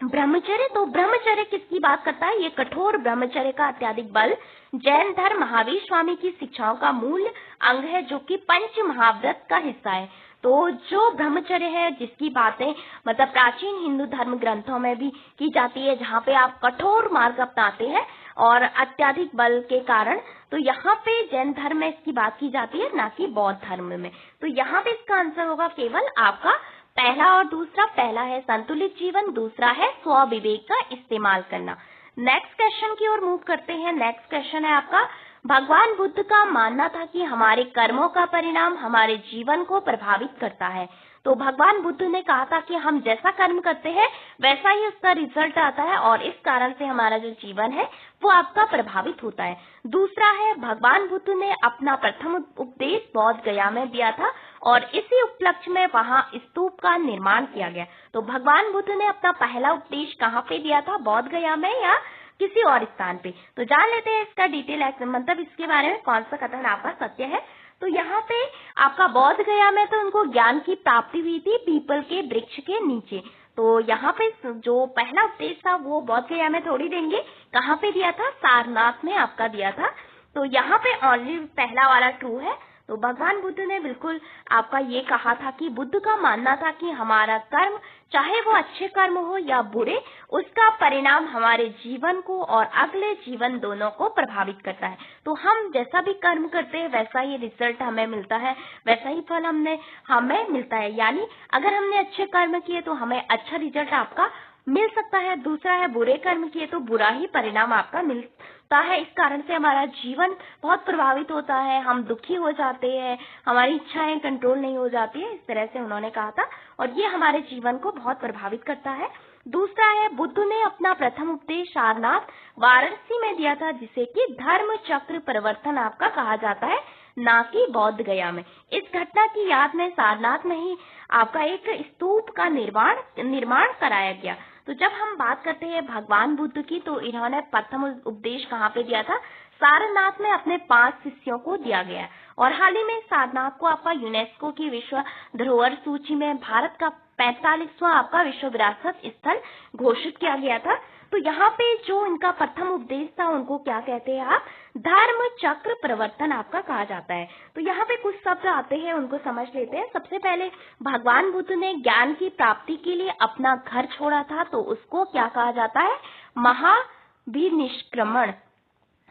ब्रह्मचर्य। तो ब्रह्मचर्य किसकी बात करता है? ये कठोर ब्रह्मचर्य का अत्यधिक बल जैन धर्म महावीर स्वामी की शिक्षाओं का मूल अंग है, जो कि पंच महाव्रत का हिस्सा है। तो जो ब्रह्मचर्य है, जिसकी बातें मतलब प्राचीन हिंदू धर्म ग्रंथों में भी की जाती है, जहाँ पे आप कठोर मार्ग अपनाते हैं और अत्यधिक बल के कारण, तो यहाँ पे जैन धर्म में इसकी बात की जाती है, ना कि बौद्ध धर्म में। तो यहाँ पे इसका आंसर होगा केवल आपका पहला और दूसरा। पहला है संतुलित जीवन, दूसरा है स्व विवेक का इस्तेमाल करना। नेक्स्ट क्वेश्चन की ओर मूव करते हैं। नेक्स्ट क्वेश्चन है आपका, भगवान बुद्ध का मानना था कि हमारे कर्मों का परिणाम हमारे जीवन को प्रभावित करता है। तो भगवान बुद्ध ने कहा था कि हम जैसा कर्म करते हैं वैसा ही उसका रिजल्ट आता है, और इस कारण से हमारा जो जीवन है वो आपका प्रभावित होता है। दूसरा है, भगवान बुद्ध ने अपना प्रथम उपदेश बौद्ध गया में दिया था, और इसी उपलक्ष्य में वहां स्तूप का निर्माण किया गया। तो भगवान बुद्ध ने अपना पहला उपदेश कहाँ पे दिया था? बौद्ध गया में या किसी और स्थान पे? तो जान लेते हैं इसका डिटेल मतलब इसके बारे में कौन सा कथन आपका सत्य है। तो यहाँ पे आपका बौद्ध गया में तो उनको ज्ञान की प्राप्ति हुई थी पीपल के वृक्ष के नीचे। तो यहाँ पे जो पहला उपदेश था वो बौद्ध गया में थोड़ी देंगे, कहाँ पे दिया था? सारनाथ में आपका दिया था। तो यहाँ पे ओनली पहला वाला ट्रू है। तो भगवान बुद्ध ने बिल्कुल आपका ये कहा था कि बुद्ध का मानना था कि हमारा कर्म, चाहे वो अच्छे कर्म हो या बुरे, उसका परिणाम हमारे जीवन को और अगले जीवन दोनों को प्रभावित करता है। तो हम जैसा भी कर्म करते हैं वैसा ही रिजल्ट हमें मिलता है, वैसा ही फल हमें मिलता है। यानी अगर हमने अच्छे कर्म किए तो हमें अच्छा रिजल्ट आपका मिल सकता है। दूसरा है, बुरे कर्म किए तो बुरा ही परिणाम आपका मिलता है। इस कारण से हमारा जीवन बहुत प्रभावित होता है, हम दुखी हो जाते हैं, हमारी इच्छाएं कंट्रोल नहीं हो जाती है। इस तरह से उन्होंने कहा था, और ये हमारे जीवन को बहुत प्रभावित करता है। दूसरा है, बुद्ध ने अपना प्रथम उपदेश सारनाथ वाराणसी में दिया था, जिसे कि धर्म चक्र परिवर्तन आपका कहा जाता है, ना कि बौद्ध गया में। इस घटना की याद में सारनाथ में ही आपका एक स्तूप का निर्माण कराया गया। तो जब हम बात करते हैं भगवान बुद्ध की, तो इन्होंने प्रथम उपदेश कहाँ पे दिया था? सारनाथ में अपने 5 शिष्यों को दिया गया। और हाल ही में सारनाथ को आपका यूनेस्को की विश्व धरोहर सूची में भारत का 45वां आपका विश्व विरासत स्थल घोषित किया गया था। तो यहाँ पे जो इनका प्रथम उपदेश था उनको क्या कहते हैं आप? धर्म चक्र प्रवर्तन आपका कहा जाता है। तो यहाँ पे कुछ शब्द आते हैं, उनको समझ लेते हैं। सबसे पहले, भगवान बुद्ध ने ज्ञान की प्राप्ति के लिए अपना घर छोड़ा था, तो उसको क्या कहा जाता है? महाविनिष्क्रमण।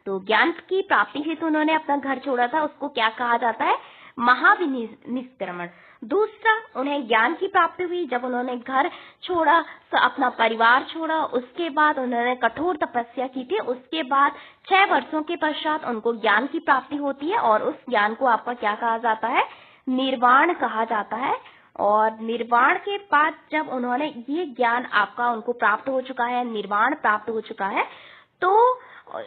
तो ज्ञान की प्राप्ति हेतु उन्होंने अपना घर छोड़ा था, उसको क्या कहा जाता है? महाविनिष्क्रमण। दूसरा, उन्हें ज्ञान की प्राप्ति हुई जब उन्होंने घर छोड़ा, अपना परिवार छोड़ा, उसके बाद उन्होंने कठोर तपस्या की थी। उसके बाद 6 वर्षों के पश्चात उनको ज्ञान की प्राप्ति होती है, और उस ज्ञान को आपका क्या कहा जाता है? निर्वाण कहा जाता है। और निर्वाण के बाद जब उन्होंने ये ज्ञान आपका उनको प्राप्त हो चुका है, निर्वाण प्राप्त हो चुका है, तो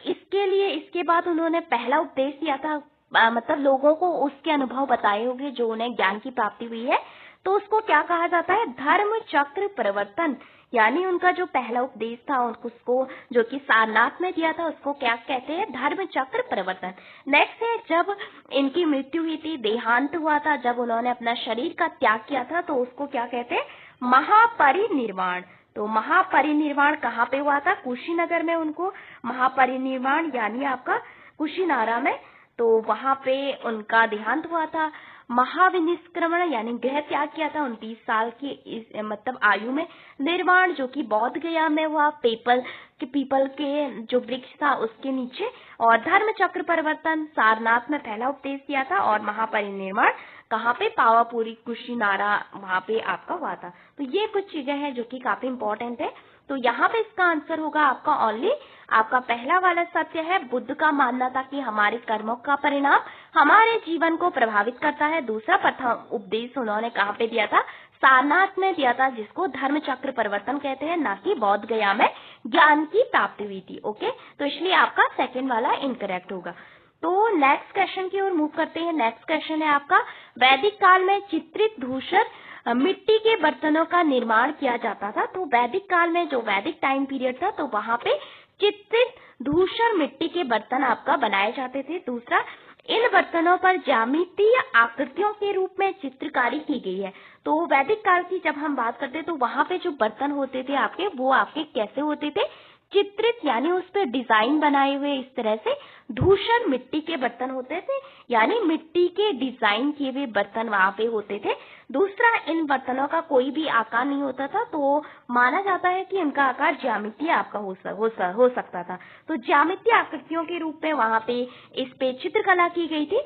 इसके बाद उन्होंने पहला उपदेश दिया था, मतलब लोगों को उसके अनुभव बताए होंगे जो उन्हें ज्ञान की प्राप्ति हुई है। तो उसको क्या कहा जाता है? धर्म चक्र परिवर्तन। यानी उनका जो पहला उपदेश था उसको जो कि सारनाथ में दिया था, उसको क्या कहते हैं? धर्म चक्र परिवर्तन। नेक्स्ट है, जब इनकी मृत्यु हुई थी, देहांत हुआ था, जब उन्होंने अपना शरीर का त्याग किया था, तो उसको क्या कहते हैं? महापरिनिर्वाण। तो महापरिनिर्वाण कहाँ पे हुआ था? कुशीनगर में उनको महापरिनिर्वाण यानी आपका कुशीनारा में, तो वहां पे उनका देहांत हुआ था। महाविनिष्क्रमण यानी गृह त्याग किया था 29 साल की मतलब आयु में। निर्वाण जो कि बौद्ध गया में हुआ, पीपल के जो वृक्ष था उसके नीचे। और धर्म चक्र परिवर्तन सारनाथ में पहला उपदेश दिया था, और महापरिनिर्वाण कहाँ पे, पावापुरी कुशीनारा, वहां पे आपका हुआ था। तो ये कुछ चीजें हैं जो कि काफी इंपॉर्टेंट है। तो यहाँ पे इसका आंसर होगा आपका ओनली, आपका पहला वाला सत्य है। बुद्ध का मानना था कि हमारे कर्मों का परिणाम हमारे जीवन को प्रभावित करता है। दूसरा प्रथम उपदेश उन्होंने कहाँ पे दिया था, सारनाथ में दिया था, जिसको धर्म चक्र परिवर्तन कहते हैं, ना कि बोध गया में ज्ञान की प्राप्ति हुई थी। ओके, तो इसलिए आपका सेकंड वाला इनकरेक्ट होगा। तो नेक्स्ट क्वेश्चन की ओर मूव करते हैं। नेक्स्ट क्वेश्चन है आपका, वैदिक काल में चित्रित धूसर मिट्टी के बर्तनों का निर्माण किया जाता था। तो वैदिक काल में, जो वैदिक टाइम पीरियड था, तो वहां पे चित्रित धूसर मिट्टी के बर्तन आपका बनाए जाते थे। दूसरा, इन बर्तनों पर ज्यामितीय आकृतियों के रूप में चित्रकारी की गई है। तो वैदिक काल की जब हम बात करते हैं तो वहां पे जो बर्तन होते थे आपके, वो आपके कैसे होते थे, चित्रित, यानी उस पर डिजाइन बनाए हुए, इस तरह से धूसर मिट्टी के बर्तन होते थे, यानी मिट्टी के डिजाइन किए हुए बर्तन वहां पे होते थे। दूसरा, इन बर्तनों का कोई भी आकार नहीं होता था, तो माना जाता है कि इनका आकार ज्यामितीय आपका हो सकता था। तो ज्यामितीय आकृतियों के रूप में वहां पे इस पे चित्रकला की गई थी।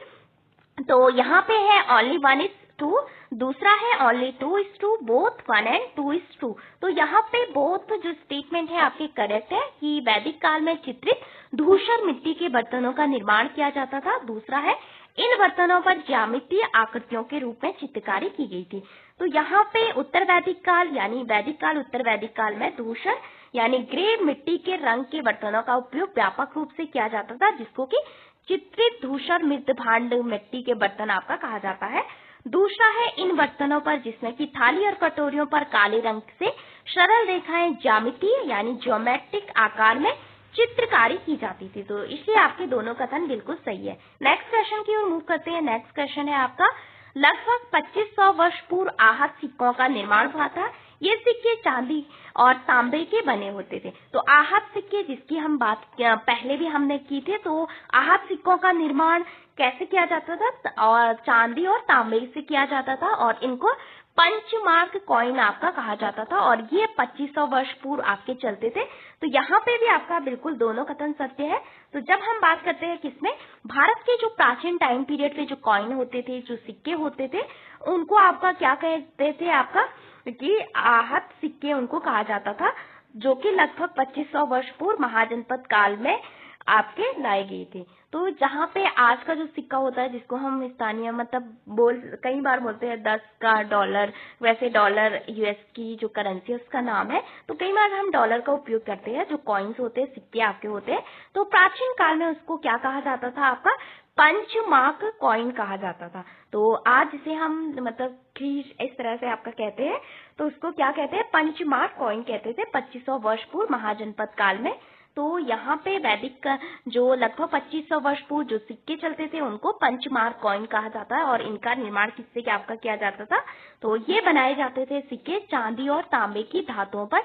तो यहाँ पे है ओनली 1:2, दूसरा है ओनली 2:2, बोथ 1 and 2:2। तो यहाँ पे बोथ जो स्टेटमेंट है आपके करेक्ट है कि वैदिक काल में चित्रित धूसर मिट्टी के बर्तनों का निर्माण किया जाता था। दूसरा है, इन बर्तनों पर ज्यामितीय आकृतियों के रूप में चित्रकारी की गई थी। तो यहाँ पे उत्तर वैदिक काल, यानी वैदिक काल, उत्तर वैदिक काल में धूसर यानी ग्रे मिट्टी के रंग के बर्तनों का उपयोग व्यापक रूप से किया जाता था, जिसको कि चित्रित धूसर मृद भांड मिट्टी के बर्तन आपका कहा जाता है। दूसरा है, इन बर्तनों पर, जिसमें कि थाली और कटोरियों पर काले रंग से सरल रेखाएं ज्यामितीय यानी ज्योमेट्रिक आकार में चित्रकारी की जाती थी। तो इसलिए आपके दोनों कथन बिल्कुल सही है। नेक्स्ट क्वेश्चन की ओर मूव करते हैं। नेक्स्ट क्वेश्चन है आपका, लगभग 2500 वर्ष पूर्व आहत सिक्कों का निर्माण हुआ था। ये सिक्के चांदी और तांबे के बने होते थे। तो आहत सिक्के, जिसकी हम बात पहले भी हमने की थी, तो आहत सिक्कों का निर्माण कैसे किया जाता था, और चांदी और तांबे से किया जाता था, और इनको पंचमार्क कॉइन आपका कहा जाता था, और ये 2500 वर्ष पूर्व आपके चलते थे। तो यहाँ पे भी आपका बिल्कुल दोनों कथन सत्य है। तो जब हम बात करते हैं किसमें, भारत के जो प्राचीन टाइम पीरियड के जो कॉइन होते थे, जो सिक्के होते थे, उनको आपका क्या कहते थे, आपका कि आहत सिक्के उनको कहा जाता था, जो कि लगभग 2500 वर्ष पूर्व महाजनपद काल में आपके लाए गए थे। तो जहाँ पे आज का जो सिक्का होता है, जिसको हम स्थानीय मतलब कई बार बोलते हैं 10 का डॉलर, वैसे डॉलर यूएस की जो करेंसी है उसका नाम है, तो कई बार हम डॉलर का उपयोग करते हैं। जो कॉइन्स होते हैं, सिक्के आपके होते हैं, तो प्राचीन काल में उसको क्या कहा जाता था, आपका पंचमार्क कॉइन कहा जाता था। तो आज जिसे हम मतलब इस तरह से आपका कहते हैं, तो उसको क्या कहते हैं, पंचमार्क कॉइन कहते थे 2500 वर्ष पूर्व महाजनपद काल में। तो यहाँ पे वैदिक का जो लगभग 2500 वर्ष पूर्व जो सिक्के चलते थे, उनको पंचमार्क कॉइन कहा जाता है, और इनका निर्माण किससे क्या आपका किया जाता था, तो ये बनाए जाते थे सिक्के चांदी और तांबे की धातुओं पर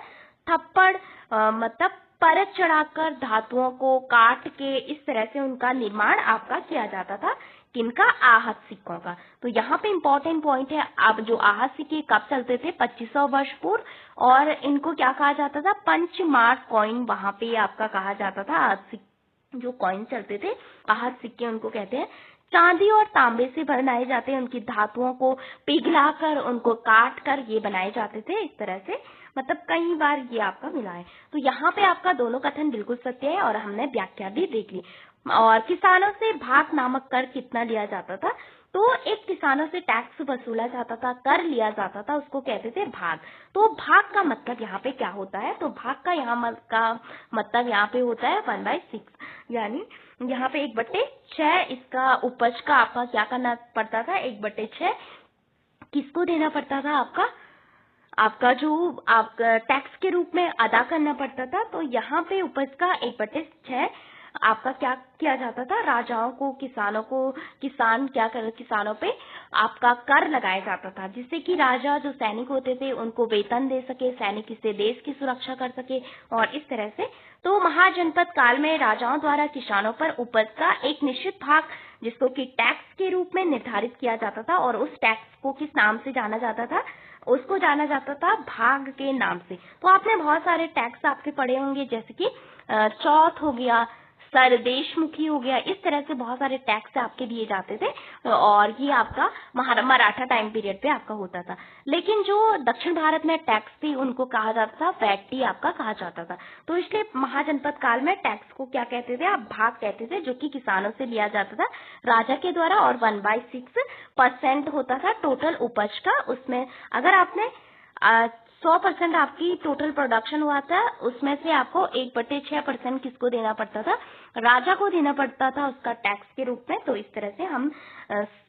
थप्पड़ मतलब परत चढ़ाकर धातुओं को काट के इस तरह से उनका निर्माण आपका किया जाता था। किनका, आहत सिक्कों का। तो यहाँ पे इम्पोर्टेंट पॉइंट है, अब जो आहत सिक्के कब चलते थे, 2500 वर्ष पूर्व, और इनको क्या कहा जाता था, पंचमार्क कॉइन वहां पे आपका कहा जाता था। जो कॉइन चलते थे, आहत सिक्के उनको कहते हैं, चांदी और तांबे से बनाए जाते हैं, उनकी धातुओं को पिघलाकर उनको काट कर ये बनाए जाते थे इस तरह से, मतलब कई बार ये आपका मिला है। तो यहाँ पे आपका दोनों कथन बिल्कुल सत्य है, और हमने व्याख्या भी देख ली। और किसानों से भाग नामक कर कितना लिया जाता था, तो एक किसानों से टैक्स वसूला जाता था, कर लिया जाता था, उसको कहते थे भाग। तो भाग का मतलब यहाँ पे क्या होता है, तो भाग का मतलब यहाँ पे होता है 1/6, यानी यहाँ पे 1/6 इसका उपज का आपका क्या करना पड़ता था, 1/6 किसको देना पड़ता था, आपका जो आपका टैक्स के रूप में अदा करना पड़ता था। तो यहाँ पे उपज का 1/6 आपका क्या किया जाता था, राजाओं को, किसानों को, किसानों पे आपका कर लगाया जाता था, जिससे कि राजा जो सैनिक होते थे उनको वेतन दे सके, सैनिक इससे देश की सुरक्षा कर सके, और इस तरह से। तो महाजनपद काल में राजाओं द्वारा किसानों पर उपज का एक निश्चित भाग, जिसको कि टैक्स के रूप में निर्धारित किया जाता था, और उस टैक्स को किस नाम से जाना जाता था, उसको जाना जाता था भाग के नाम से। तो आपने बहुत सारे टैक्स आपके पढ़े होंगे, जैसे कि चौथ हो गया, सर देशमुखी हो गया, इस तरह से बहुत सारे टैक्स आपके दिए जाते थे और ये आपका मराठा टाइम पीरियड पे आपका होता था। लेकिन जो दक्षिण भारत में टैक्स थी उनको कहा जाता था वैट्टी आपका कहा जाता था। तो इसलिए महाजनपद काल में टैक्स को क्या कहते थे, आप भाग कहते थे, जो कि किसानों से लिया जाता था राजा के द्वारा और 1/6% होता था टोटल उपज का। उसमें अगर आपने 100% आपकी टोटल प्रोडक्शन हुआ था, उसमें से आपको 1/6% किसको देना पड़ता था, राजा को देना पड़ता था उसका टैक्स के रूप में। तो इस तरह से हम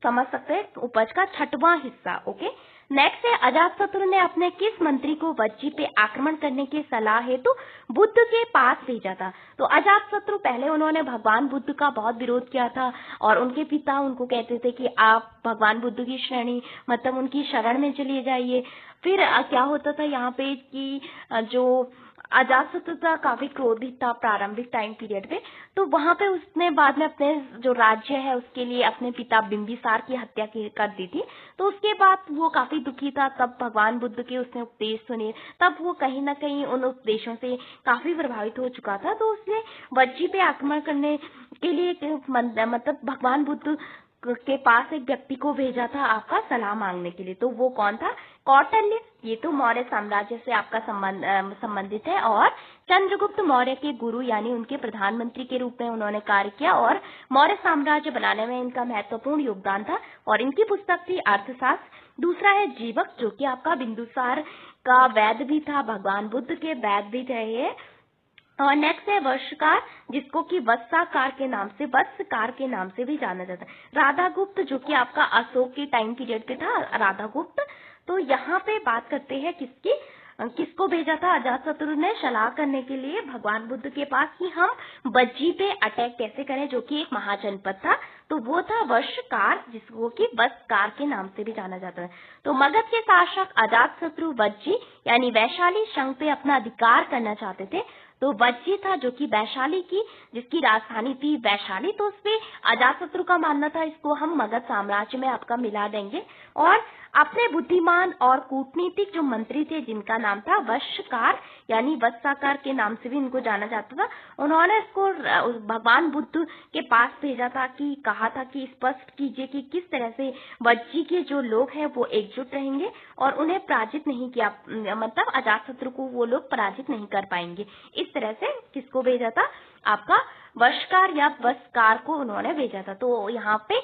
समझ सकते हैं उपज का 6वां हिस्सा। ओके, नेक्स्ट है अजातशत्रु ने अपने किस मंत्री को वज्जी पे आक्रमण करने की सलाह हेतु बुद्ध के पास भेजा था। तो अजातशत्रु पहले उन्होंने भगवान बुद्ध का बहुत विरोध किया था और उनके पिता उनको कहते थे कि आप भगवान बुद्ध की श्रेणी मतलब उनकी शरण में चले जाइए। फिर क्या होता था यहाँ पे कि जो अजातशत्रु था काफी क्रोधित था प्रारंभिक टाइम पीरियड पे, तो वहां पे उसने बाद में अपने जो राज्य है उसके लिए अपने पिता बिंबिसार की हत्या कर दी थी। तो उसके बाद वो काफी दुखी था, तब भगवान बुद्ध के उसने उपदेश सुने, तब वो कहीं ना कहीं उन उपदेशों से काफी प्रभावित हो चुका था। तो उसने वज्जी पे आक्रमण करने के लिए मतलब भगवान बुद्ध के पास एक व्यक्ति को भेजा था आपका सलाह मांगने के लिए। तो वो कौन था, कौटिल्य। ये तो मौर्य साम्राज्य से आपका संबंधित है और चंद्रगुप्त मौर्य के गुरु यानी उनके प्रधानमंत्री के रूप में उन्होंने कार्य किया और मौर्य साम्राज्य बनाने में इनका महत्वपूर्ण योगदान था और इनकी पुस्तक थी अर्थशास्त्र। दूसरा है जीवक, जो कि आपका बिंदुसार का वैद्य भी था, भगवान बुद्ध के वैद्य भी थे ये। और नेक्स्ट है वर्षकार, जिसको कि वत्साकार के नाम से भी जाना जाता है। राधागुप्त, जो कि आपका अशोक के टाइम पीरियड पे था राधागुप्त। तो यहाँ पे बात करते हैं किसको भेजा था अजातशत्रु ने सलाह करने के लिए भगवान बुद्ध के पास कि हम वज्जी पे अटैक कैसे करें, जो कि एक महाजनपद था। तो वो था वर्षकार, जिसको कि वत्सकार के नाम से भी जाना जाता है। तो मगध के शासक अजातशत्रु वज्जी यानी वैशाली संघ पे अपना अधिकार करना चाहते थे। तो वज्जी था जो कि वैशाली की जिसकी राजधानी थी वैशाली। तो उसपे अजातशत्रु का मानना था इसको हम मगध साम्राज्य में आपका मिला देंगे। और अपने बुद्धिमान और कूटनीतिक जो मंत्री थे जिनका नाम था वत्सकार यानी वत्साकार के नाम से भी इनको जाना जाता था, उन्होंने इसको भगवान बुद्ध के पास भेजा था कि कहा था कि स्पष्ट कीजिए कि किस तरह से वज्जी के जो लोग हैं वो एकजुट रहेंगे और उन्हें पराजित नहीं किया, मतलब अजातशत्रु को वो लोग पराजित नहीं कर पाएंगे। इस तरह से किसको भेजा था, आपका वर्षकार या वत्सकार को उन्होंने भेजा था। तो यहाँ पे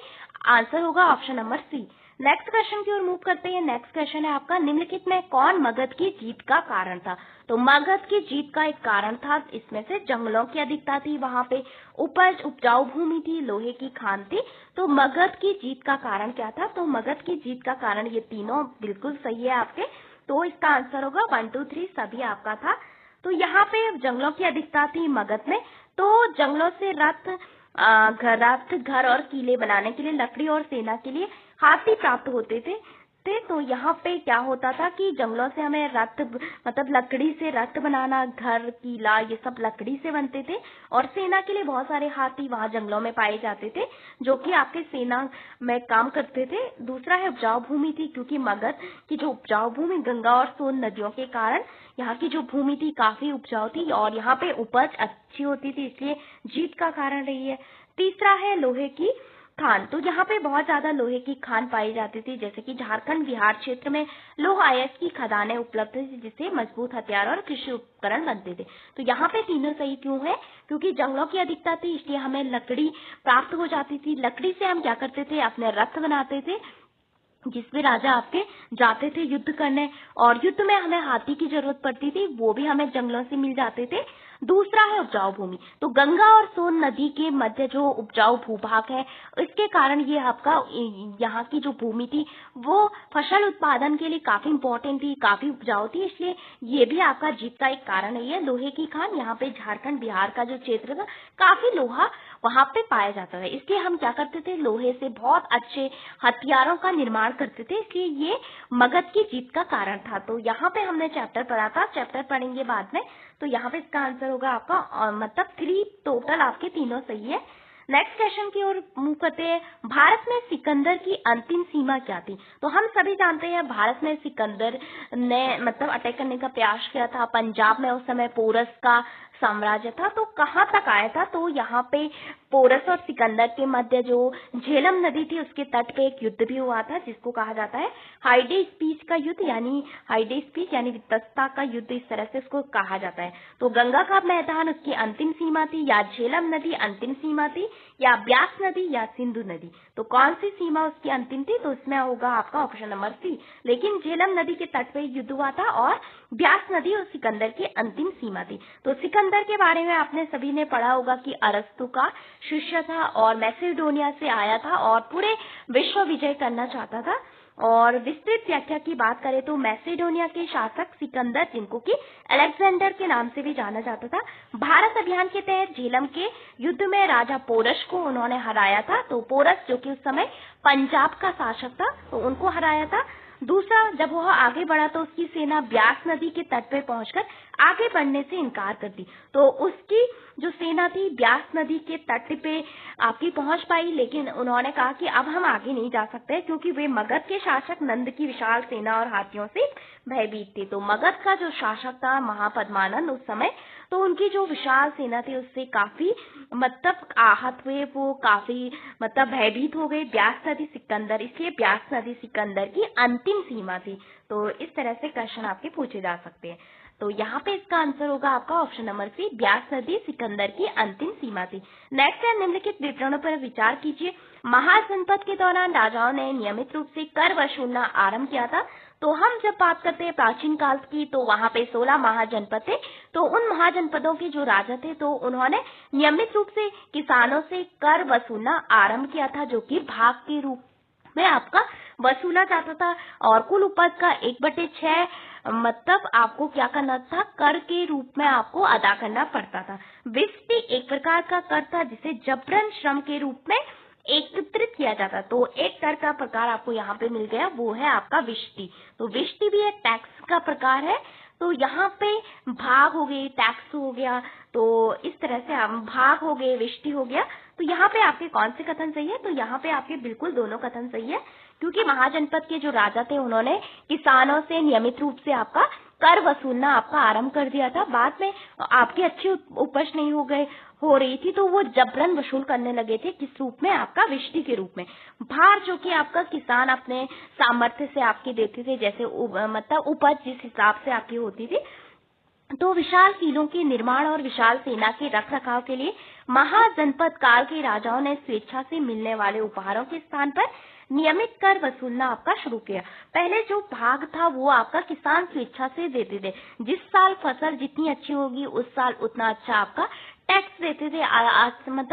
आंसर होगा option number C. Next question की ओर मूव करते हैं। नेक्स्ट क्वेश्चन है आपका, निम्नलिखित में कौन मगध की जीत का कारण था। तो मगध की जीत का एक कारण था इसमें से जंगलों की अधिकता थी, वहां पे उपजाऊ भूमि थी, लोहे की खान थी। तो मगध की जीत का कारण क्या था, तो मगध की जीत का कारण ये तीनों बिल्कुल सही है आपके। तो इसका आंसर होगा 1 2 3 सभी आपका था। तो यहाँ पे जंगलों की अधिकता थी मगध में, तो जंगलों से घर और किले बनाने के लिए लकड़ी और सेना के लिए हाथी प्राप्त होते थे। तो यहाँ पे क्या होता था कि जंगलों से हमें रथ मतलब लकड़ी से रथ बनाना, घर किला ये सब लकड़ी से बनते थे और सेना के लिए बहुत सारे हाथी वहां जंगलों में पाए जाते थे जो कि आपके सेना में काम करते थे। दूसरा है उपजाऊ भूमि थी, क्योंकि मगध की जो उपजाऊ भूमि गंगा और सोन नदियों के कारण यहाँ की जो भूमि थी काफी उपजाऊ थी और यहाँ पे उपज अच्छी होती थी, इसलिए जीत का कारण रही है। तीसरा है लोहे की खान, तो यहाँ पे बहुत ज्यादा लोहे की खान पाई जाती थी, जैसे कि झारखंड बिहार क्षेत्र में लौह अयस्क की खदानें उपलब्ध थी जिससे मजबूत हथियार और कृषि उपकरण बनते थे। तो यहाँ पे तीनों सही क्यों है, क्योंकि जंगलों की अधिकता थी इसलिए हमें लकड़ी प्राप्त हो जाती थी। लकड़ी से हम क्या करते थे, अपने रथ बनाते थे जिसमें राजा आपके जाते थे युद्ध करने और युद्ध में हमें हाथी की जरूरत पड़ती थी, वो भी हमें जंगलों से मिल जाते थे। दूसरा है उपजाऊ भूमि, तो गंगा और सोन नदी के मध्य जो उपजाऊ भूभाग है इसके कारण ये आपका यहाँ की जो भूमि थी वो फसल उत्पादन के लिए काफी इंपॉर्टेंट थी, काफी उपजाऊ थी, इसलिए ये भी आपका जीत का एक कारण है। ये लोहे की खान, यहाँ पे झारखंड बिहार का जो क्षेत्र था काफी लोहा वहां पे पाया जाता है, इसलिए हम क्या करते थे, लोहे से बहुत अच्छे हथियारों का निर्माण करते थे, इसलिए ये मगध की जीत का कारण था। तो यहाँ पे हमने चैप्टर पढ़ा था, चैप्टर पढ़ेंगे बाद में। तो यहाँ पे इसका आंसर होगा आपका मतलब 3 टोटल आपके तीनों सही है। नेक्स्ट क्वेश्चन की ओर मूव करते हैं। भारत में सिकंदर की अंतिम सीमा क्या थी। तो हम सभी जानते हैं भारत में सिकंदर ने मतलब अटैक करने का प्रयास किया था। पंजाब में उस समय पोरस का साम्राज्य था। तो कहाँ तक आया था? तो यहाँ पे पोरस और सिकंदर के मध्य जो झेलम नदी थी उसके तट पे एक युद्ध भी हुआ था, जिसको कहा जाता है हाइडेस्पीस का युद्ध, यानी हाइडेस्पीस यानी वितस्ता का युद्ध, इस तरह से उसको कहा जाता है। तो गंगा का मैदान उसकी अंतिम सीमा थी, या झेलम नदी अंतिम सीमा थी, या ब्यास नदी, या सिंधु नदी। तो कौन सी सीमा उसकी अंतिम थी? तो इसमें होगा आपका ऑप्शन नंबर सी। लेकिन झेलम नदी के तट पे युद्ध हुआ था और ब्यास नदी और सिकंदर की अंतिम सीमा थी। तो सिकंदर के बारे में आपने सभी ने पढ़ा होगा कि अरस्तु का शिष्य था और मैसेडोनिया से आया था और पूरे विश्व विजय करना चाहता था। और विस्तृत व्याख्या की बात करें तो मैसेडोनिया के शासक सिकंदर, जिनको कि अलेक्जेंडर के नाम से भी जाना जाता था, भारत अभियान के तहत झेलम के युद्ध में राजा पोरस को उन्होंने हराया था। तो पोरस जो कि उस समय पंजाब का शासक था, तो उनको हराया था। दूसरा, जब वह आगे बढ़ा तो उसकी सेना ब्यास नदी के तट पर पहुंचकर आगे बढ़ने से इनकार कर दी। तो उसकी जो सेना थी ब्यास नदी के तट पे आपकी पहुंच पाई, लेकिन उन्होंने कहा कि अब हम आगे नहीं जा सकते, क्योंकि वे मगध के शासक नंद की विशाल सेना और हाथियों से भयभीत थे। तो मगध का जो शासक था महापद्मानंद उस समय, तो उनकी जो विशाल सेना थी उससे काफी आहत हुए, वो काफी भयभीत हो गए। ब्यास नदी सिकंदर, इसलिए ब्यास नदी सिकंदर की अंतिम सीमा थी। तो इस तरह से क्वेश्चन आपके पूछे जा सकते हैं। तो यहाँ पे इसका आंसर होगा आपका ऑप्शन नंबर सी, ब्यास नदी सिकंदर की अंतिम सीमा थी। नेक्स्ट है, निम्नलिखित विवरणों पर विचार कीजिए। महाजनपद के दौरान राजाओं ने नियमित रूप से कर वसूलना आरंभ किया था। तो हम जब बात करते हैं प्राचीन काल की, तो वहां पे 16 महाजनपद थे। तो उन महाजनपदों के जो राजा थे, तो उन्होंने नियमित रूप से किसानों से कर वसूलना आरंभ किया था, जो कि भाग के रूप में आपका वसूला जाता था। और कुल उपज का 1/6 आपको क्या करना था? कर के रूप में आपको अदा करना पड़ता था। विष्टि एक प्रकार का कर था जिसे जबरन श्रम के रूप में एकत्रित किया जाता। तो एक कर का प्रकार आपको यहाँ पे मिल गया, वो है आपका विष्टि। तो विष्टि भी एक टैक्स का प्रकार है। तो यहाँ पे भाग हो गए, टैक्स हो गया, तो इस तरह से हम भाग हो गए, विष्टि हो गया। तो यहाँ पे आपके कौन से कथन सही है? तो यहाँ पे आपके बिल्कुल दोनों कथन सही है, क्योंकि महाजनपद के जो राजा थे उन्होंने किसानों से नियमित रूप से आपका कर वसूलना आपका आरंभ कर दिया था। बाद में आपकी अच्छी उपज नहीं हो रही थी, तो वो जबरन वसूल करने लगे थे। किस रूप में? आपका विष्टि के रूप में। भार जो कि आपका किसान अपने सामर्थ्य से आपके देते थे, जैसे उपज जिस हिसाब से आपकी होती थी। तो विशाल किलों के निर्माण और विशाल सेना के रख रखाव के लिए महाजनपद काल के राजाओं ने स्वेच्छा से मिलने वाले उपहारों के स्थान पर नियमित कर वसूलना आपका शुरू किया। पहले जो भाग था वो आपका किसान स्वेच्छा से देते थे। जिस साल फसल जितनी अच्छी होगी उस साल उतना अच्छा आपका टैक्स देते थे,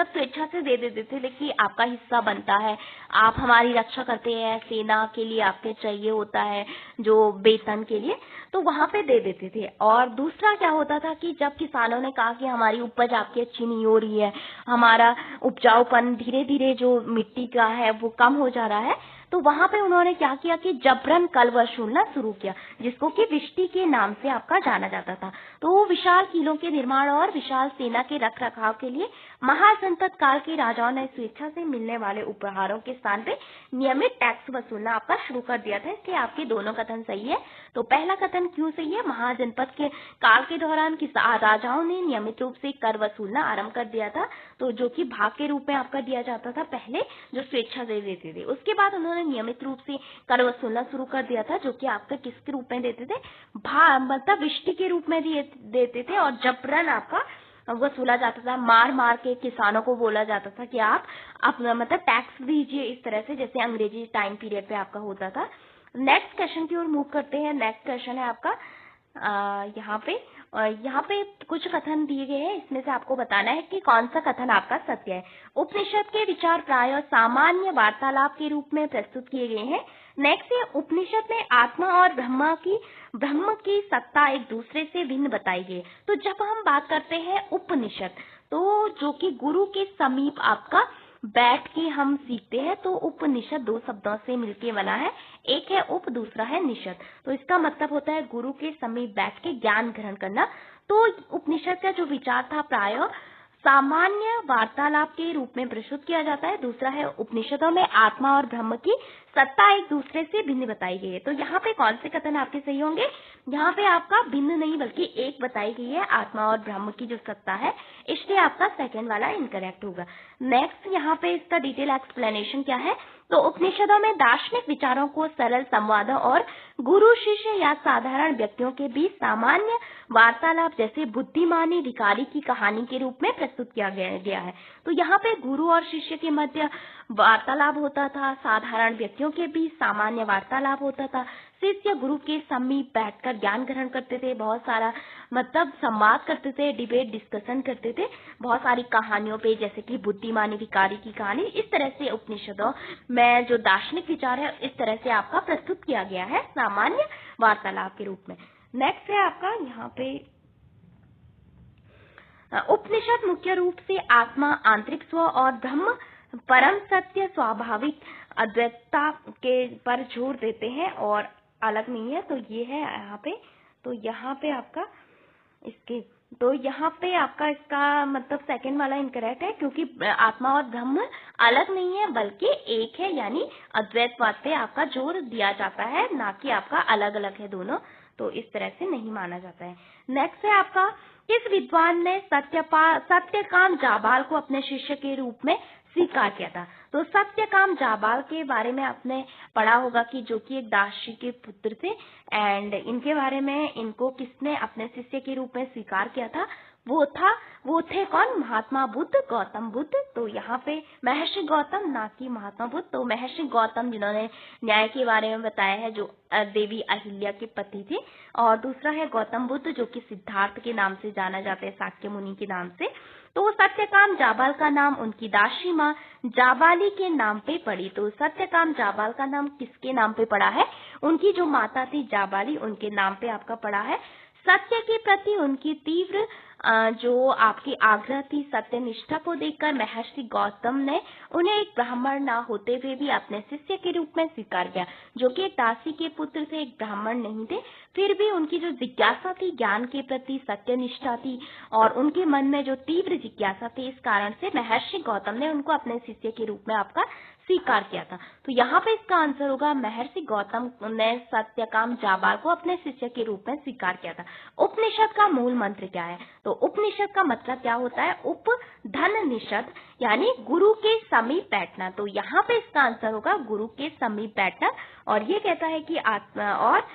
स्वेच्छा से दे देते थे, लेकिन आपका हिस्सा बनता है, आप हमारी रक्षा करते हैं, सेना के लिए आपके चाहिए होता है जो वेतन के लिए, तो वहां पे दे देते थे। और दूसरा क्या होता था कि जब किसानों ने कहा कि हमारी उपज आपकी अच्छी नहीं हो रही है, हमारा उपजाऊपन धीरे धीरे जो मिट्टी का है वो कम हो जा रहा है, तो वहां पे उन्होंने क्या किया कि जबरन कर वसूलना शुरू किया, जिसको कि विष्टि के नाम से आपका जाना जाता था। तो विशाल किलों के निर्माण और विशाल सेना के रख रखाव के लिए महाजनपद काल के राजाओं ने स्वेच्छा से मिलने वाले उपहारों के स्थान पे नियमित टैक्स वसूलना आपका शुरू कर दिया था। इसलिए आपके दोनों कथन सही है। तो पहला कथन क्यों सही है? महाजनपद के काल के दौरान राजाओं ने नियमित रूप से कर वसूलना आरंभ कर दिया था, तो जो कि भाग के रूप में आपका दिया जाता था पहले, जो स्वेच्छा से देते थे। उसके बाद उन्होंने नियमित रूप से कर वसूलना शुरू कर दिया था, जो कि आपका किसके रूप में देते थे? विष्टि के रूप में देते थे, और जबरन आपका वसूला जाता था। मार मार के किसानों को बोला जाता था कि आप अपना टैक्स दीजिए, इस तरह से, जैसे अंग्रेजी टाइम पीरियड पे आपका होता था। नेक्स्ट क्वेश्चन की ओर मूव करते हैं। नेक्स्ट क्वेश्चन है आपका यहाँ पे कुछ कथन दिए गए हैं, इसमें से आपको बताना है कि कौन सा कथन आपका सत्य है। उपनिषद के विचार प्रायः सामान्य वार्तालाप के रूप में प्रस्तुत किए गए हैं। नेक्स्ट है, उपनिषद में आत्मा और ब्रह्म की सत्ता एक दूसरे से भिन्न बताई गई। तो जब हम बात करते हैं उपनिषद, तो जो कि गुरु के समीप आपका बैठ के हम सीखते हैं, तो उपनिषद 2 शब्दों से मिलके बना है, एक है उप, दूसरा है निषद। तो इसका मतलब होता है गुरु के समीप बैठ के ज्ञान ग्रहण करना। तो उपनिषद का जो विचार था प्रायः सामान्य वार्तालाप के रूप में प्रस्तुत किया जाता है। दूसरा है उपनिषदों में आत्मा और ब्रह्म की सत्ता एक दूसरे से भिन्न बताई गई है। तो यहाँ पे कौन से कथन आपके सही होंगे? यहाँ पे आपका भिन्न नहीं बल्कि एक बताई गई है, आत्मा और ब्रह्म की जो सत्ता है, इसलिए आपका सेकंड वाला इनकरेक्ट होगा। नेक्स्ट यहाँ पे इसका डिटेल एक्सप्लेनेशन क्या है? तो उपनिषदों में दार्शनिक विचारों को सरल संवादों और गुरु शिष्य या साधारण व्यक्तियों के बीच सामान्य वार्तालाप जैसे बुद्धिमानी भिखारी की कहानी के रूप में प्रस्तुत किया गया है। तो यहाँ पे गुरु और शिष्य के मध्य वार्तालाप होता था, साधारण व्यक्तियों के बीच सामान्य वार्तालाप होता था, शिष्य गुरु के समीप बैठकर ज्ञान ग्रहण करते थे, बहुत सारा मतलब संवाद करते थे, डिबेट डिस्कशन करते थे बहुत सारी कहानियों पे, जैसे कि बुद्धिमानी भिखारी की कहानी। इस तरह से उपनिषदों में जो दार्शनिक विचार है इस तरह से आपका प्रस्तुत किया गया है सामान्य वार्तालाप के रूप में। नेक्स्ट है आपका यहाँ पे उपनिषद मुख्य रूप से आत्मा, आंतरिक स्व और ब्रह्म परम सत्य स्वाभाविक अद्वैतता के पर जोर देते हैं और अलग नहीं है। तो ये है यहाँ पे, तो यहाँ पे आपका इसका मतलब सेकंड वाला इनकरेक्ट है, क्योंकि आत्मा और ब्रह्म अलग नहीं है बल्कि एक है, यानी अद्वैतवाद पे आपका जोर दिया जाता है, ना कि आपका अलग अलग है दोनों। तो इस तरह से नहीं माना जाता है। नेक्स्ट है आपका, किस विद्वान ने सत्यकाम जाबाल को अपने शिष्य के रूप में स्वीकार किया था? तो सत्यकाम जाबाल के बारे में आपने पढ़ा होगा कि जो कि एक दासी के पुत्र थे, एंड इनके बारे में इनको किसने अपने शिष्य के रूप में स्वीकार किया था? वो थे कौन? महात्मा बुद्ध, गौतम बुद्ध। तो यहाँ पे महर्षि गौतम, ना कि महात्मा बुद्ध। तो महर्षि गौतम जिन्होंने न्याय के बारे में बताया है, जो देवी अहिल्या के पति थे, और दूसरा है गौतम बुद्ध जो कि सिद्धार्थ के नाम से जाना जाते हैं, शाक्य मुनि के नाम से। तो सत्यकाम जाबाल का नाम उनकी दासी माँ जाबाली के नाम पे पड़ी। तो सत्यकाम जाबाल का नाम किसके नाम पे पड़ा है? उनकी जो माता थी जाबाली, उनके नाम पे आपका पड़ा है। सत्य के प्रति उनकी तीव्र जो आपकी आग्रह थी, सत्यनिष्ठा को देखकर महर्षि गौतम ने उन्हें एक ब्राह्मण ना होते हुए भी अपने शिष्य के रूप में स्वीकार किया, जो कि एक दासी के पुत्र थे, एक ब्राह्मण नहीं थे। फिर भी उनकी जो जिज्ञासा थी, ज्ञान के प्रति सत्यनिष्ठा थी और उनके मन में जो तीव्र जिज्ञासा थी, इस कारण से महर्षि गौतम ने उनको अपने शिष्य के रूप में आपका स्वीकार किया था। तो यहाँ पे इसका आंसर होगा महर्षि गौतम ने सत्यकाम जाबाल को अपने शिष्य के रूप में स्वीकार किया था। उपनिषद का मूल मंत्र क्या है? तो उपनिषद का मतलब क्या होता है? उप धन निषद, यानी गुरु के समीप बैठना। तो यहाँ पे इसका आंसर होगा गुरु के समीप बैठना। और ये कहता है कि आत्मा, और